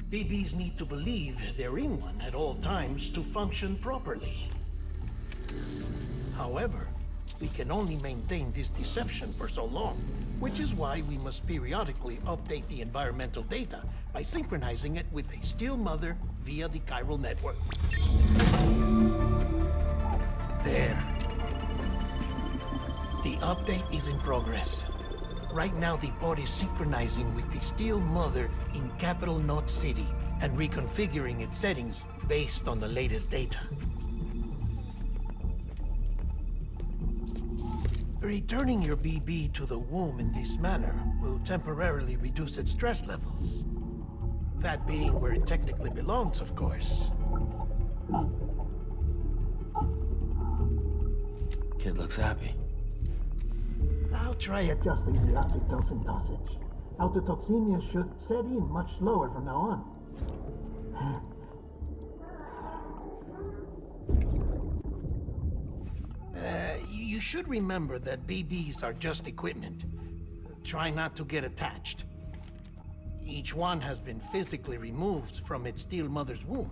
BBs need to believe they're in one at all times to function properly. However, we can only maintain this deception for so long, which is why we must periodically update the environmental data by synchronizing it with a still mother via the chiral network. There. The update is in progress. Right now, the pod is synchronizing with the still mother in capital Knot City and reconfiguring its settings based on the latest data. Returning your BB to the womb in this manner will temporarily reduce its stress levels. That being where it technically belongs, of course. Kid looks happy. I'll try adjusting the oxytocin dosage. Autotoxemia should set in much slower from now on. You should remember that BBs are just equipment. Try not to get attached. Each one has been physically removed from its steel mother's womb.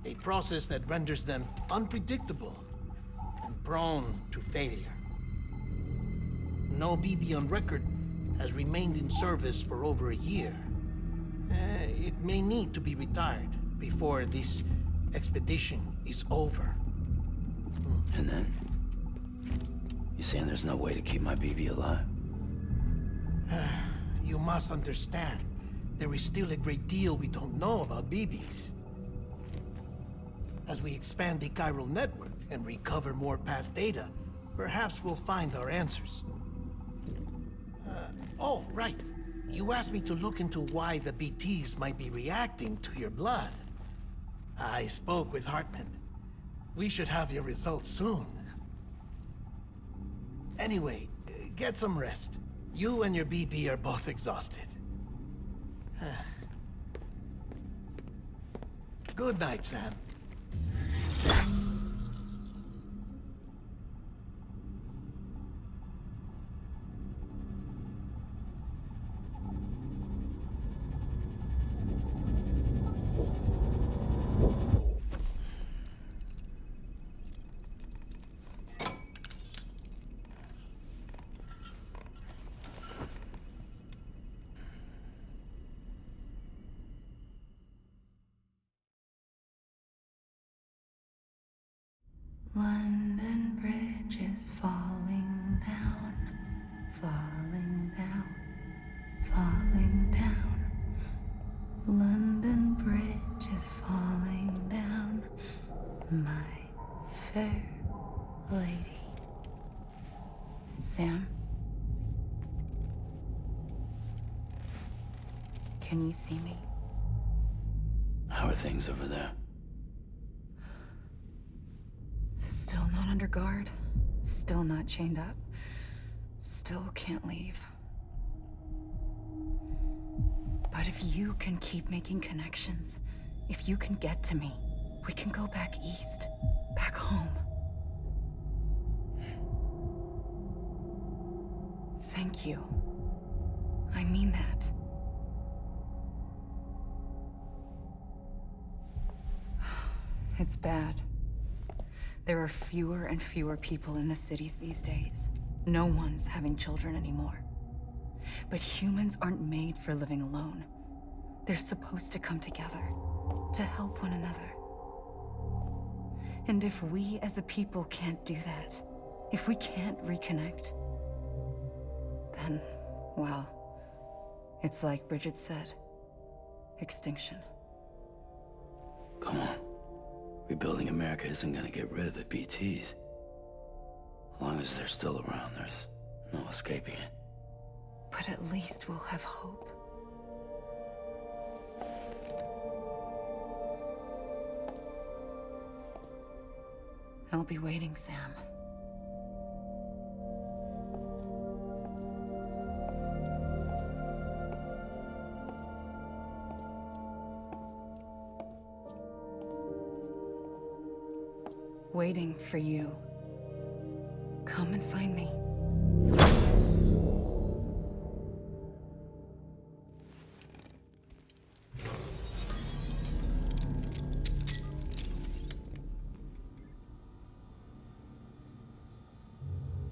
A process that renders them unpredictable and prone to failure. No BB on record has remained in service for over a year. It may need to be retired before this expedition is over. And then? You saying there's no way to keep my BB alive? You must understand, there is still a great deal we don't know about BBs. As we expand the chiral network and recover more past data, perhaps we'll find our answers. Oh, right. You asked me to look into why the BTs might be reacting to your blood. I spoke with Hartman. We should have your results soon. Anyway, get some rest. You and your BB are both exhausted. Good night, Sam. London Bridge is falling down, falling down, falling down. London Bridge is falling down, my fair lady. Sam? Can you see me? How are things over there? Still not under guard, still not chained up, still can't leave. But if you can keep making connections, if you can get to me, we can go back east, back home. Thank you. I mean that. It's bad. There are fewer and fewer people in the cities these days. No one's having children anymore. But humans aren't made for living alone. They're supposed to come together, to help one another. And if we as a people can't do that, if we can't reconnect, then, well, it's like Bridget said, extinction. Come on. Rebuilding America isn't gonna get rid of the BTs. As long as they're still around, there's no escaping it. But at least we'll have hope. I'll be waiting, Sam. Waiting for you. Come and find me.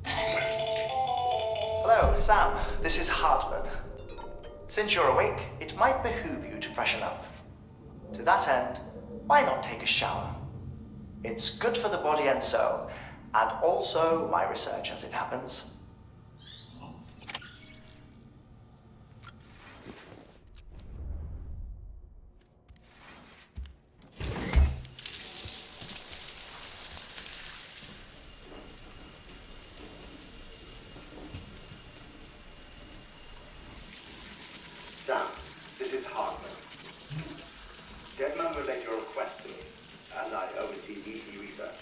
Hello, Sam. This is Hartman. Since you're awake, it might behoove you to freshen up. To that end, why not take a shower? It's good for the body and soul, and also my research as it happens. Sam, this is Hartman. Deadman relayed your request to me, as I oversee DC research.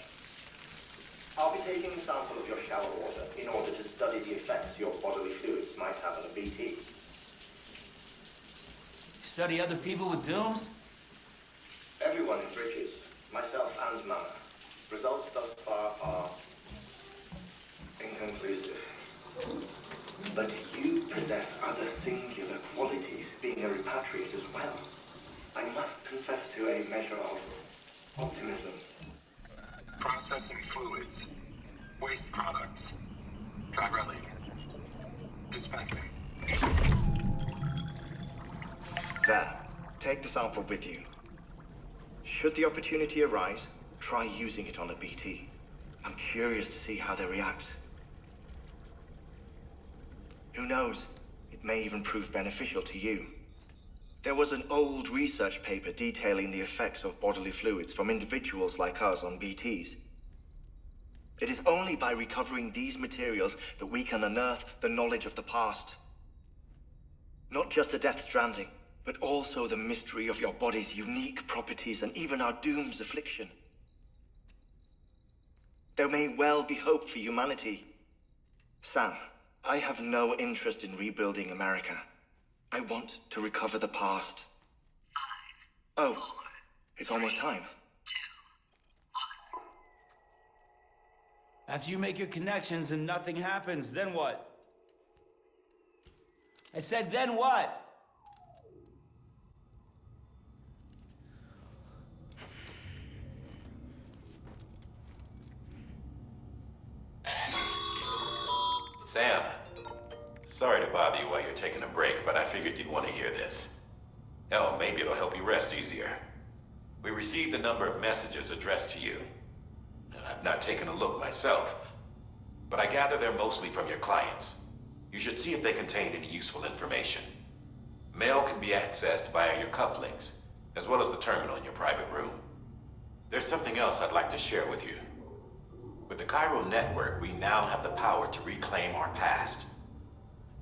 I'll be taking taking a sample of your shower water in order to study the effects your bodily fluids might have on a BT. Study other people with dooms? Everyone in Bridges, myself and Mama. Results thus far are inconclusive. But you possess other singular qualities, being a repatriate as well. I must confess to a measure of optimism. Processing fluids. Waste products. Try relay. Dispensing. There. Take the sample with you. Should the opportunity arise, try using it on a BT. I'm curious to see how they react. Who knows? It may even prove beneficial to you. There was an old research paper detailing the effects of bodily fluids from individuals like us on BTs. It is only by recovering these materials that we can unearth the knowledge of the past. Not just the Death Stranding, but also the mystery of your body's unique properties and even our doom's affliction. There may well be hope for humanity. Sam, I have no interest in rebuilding America. I want to recover the past. 5, 4, it's almost time. 2, 1. After you make your connections and nothing happens, then what? I said, then what? Sam, sorry to bother you while you're taking a break, but I figured you'd want to hear this. Hell, maybe it'll help you rest easier. We received a number of messages addressed to you. I've not taken a look myself, but I gather they're mostly from your clients. You should see if they contain any useful information. Mail can be accessed via your cufflinks, as well as the terminal in your private room. There's something else I'd like to share with you. With the chiral network, we now have the power to reclaim our past.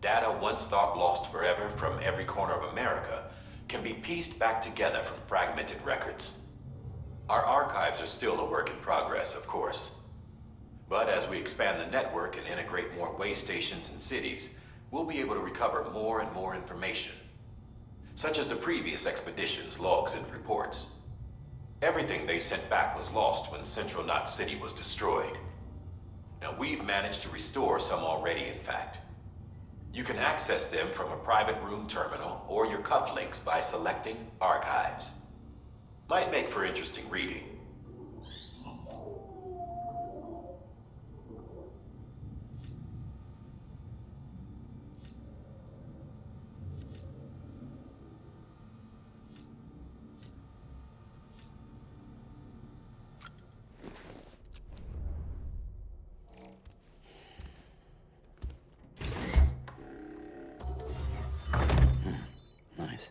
Data once thought lost forever from every corner of America can be pieced back together from fragmented records. Our archives are still a work in progress, of course. But as we expand the network and integrate more way stations and cities, we'll be able to recover more and more information, such as the previous expedition's logs and reports. Everything they sent back was lost when Central Knot City was destroyed. Now, we've managed to restore some already, in fact. You can access them from a private room terminal or your cufflinks by selecting Archives. Might make for interesting reading. Nice.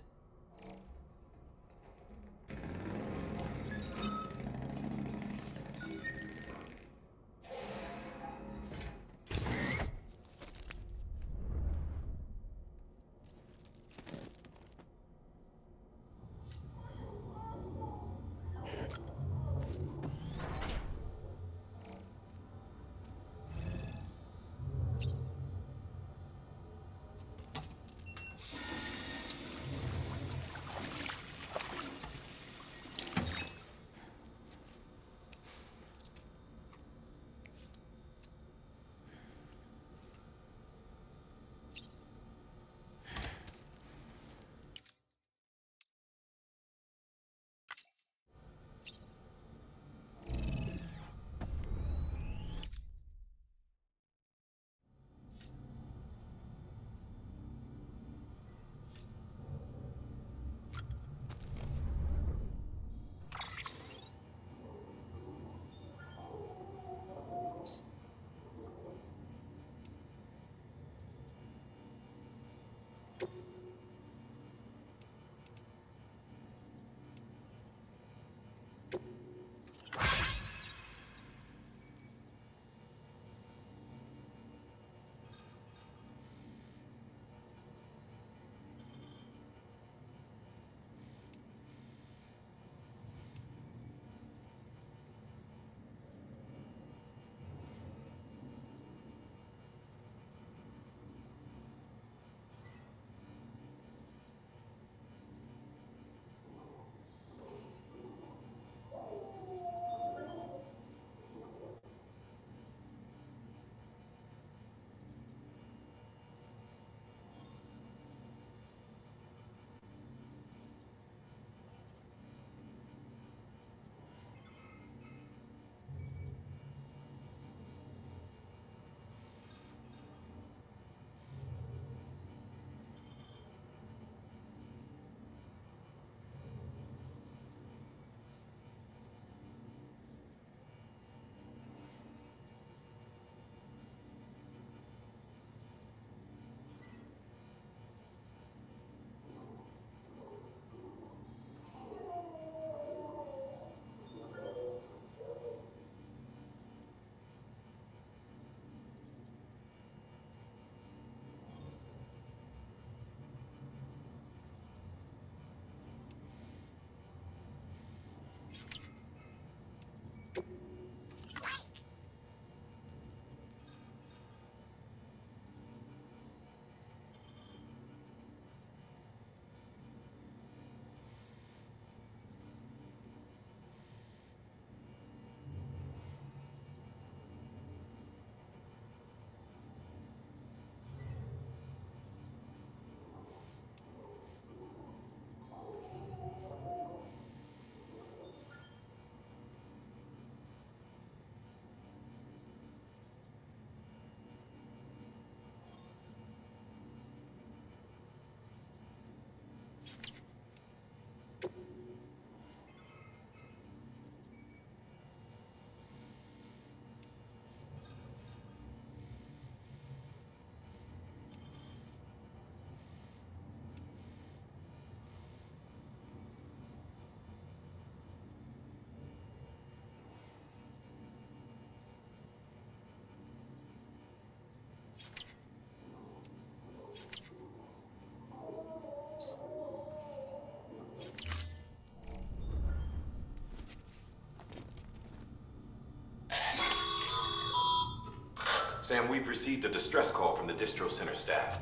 Sam, we've received a distress call from the distro center staff.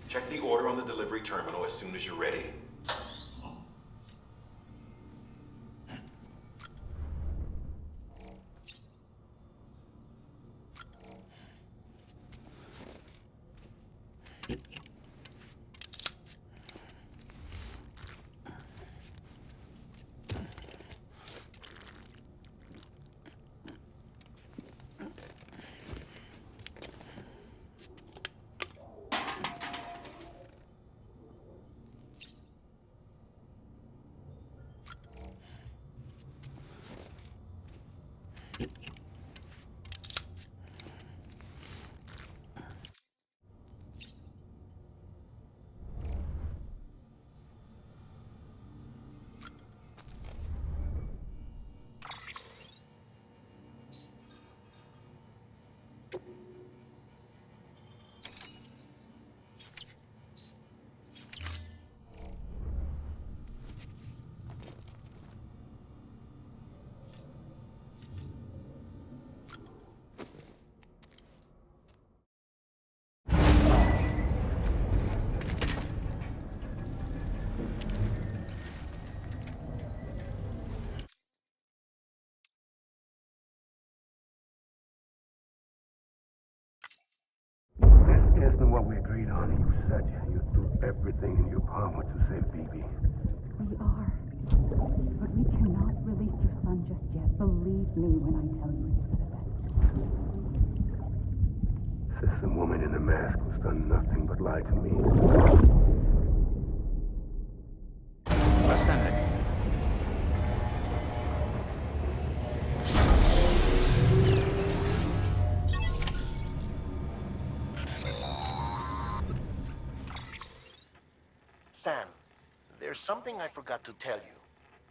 Check the order on the delivery terminal as soon as you're ready. Isn't what we agreed on. You said you'd do everything in your power to save BB. We are. But we cannot release your son just yet. Believe me when I tell you it's for the best. Says the woman in the mask who's done nothing but lie to me. Ascending. Sam, there's something I forgot to tell you.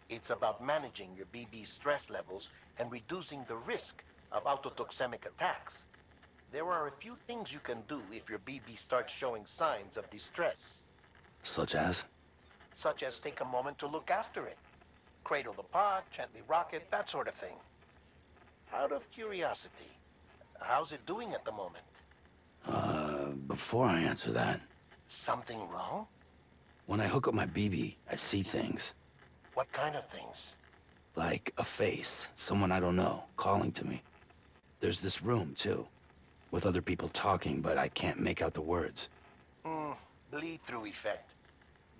It's about managing your BB stress levels and reducing the risk of autotoxemic attacks. There are a few things you can do if your BB starts showing signs of distress. Such as? Such as take a moment to look after it. Cradle the pod, gently rock it, that sort of thing. Out of curiosity, how's it doing at the moment? Before I answer that, Something wrong? when I hook up my BB, I see things. What kind of things? Like a face, someone I don't know, calling to me. There's this room, too, with other people talking, but I can't make out the words. Bleed-through effect.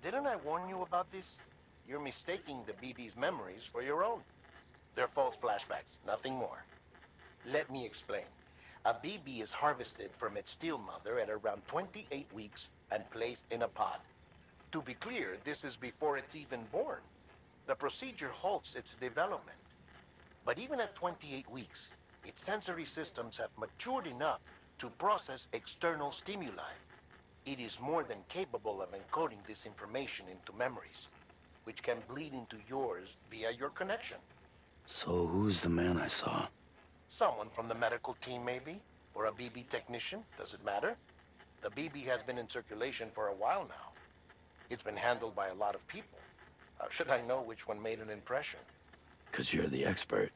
Didn't I warn you about this? You're mistaking the BB's memories for your own. They're false flashbacks, nothing more. Let me explain. A BB is harvested from its steel mother at around 28 weeks and placed in a pod. To be clear, this is before it's even born. The procedure halts its development. But even at 28 weeks, its sensory systems have matured enough to process external stimuli. It is more than capable of encoding this information into memories, which can bleed into yours via your connection. So who's the man I saw? Someone from the medical team, maybe? Or a BB technician? Does it matter? The BB has been in circulation for a while now. It's been handled by a lot of people. How should I know which one made an impression? 'Cause you're the expert.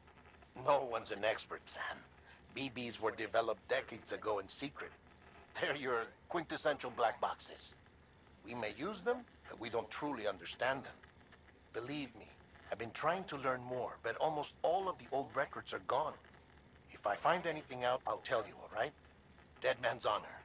No one's an expert, Sam. BBs were developed decades ago in secret. They're your quintessential black boxes. We may use them, but we don't truly understand them. Believe me, I've been trying to learn more, but almost all of the old records are gone. If I find anything out, I'll tell you, all right? Dead man's honor.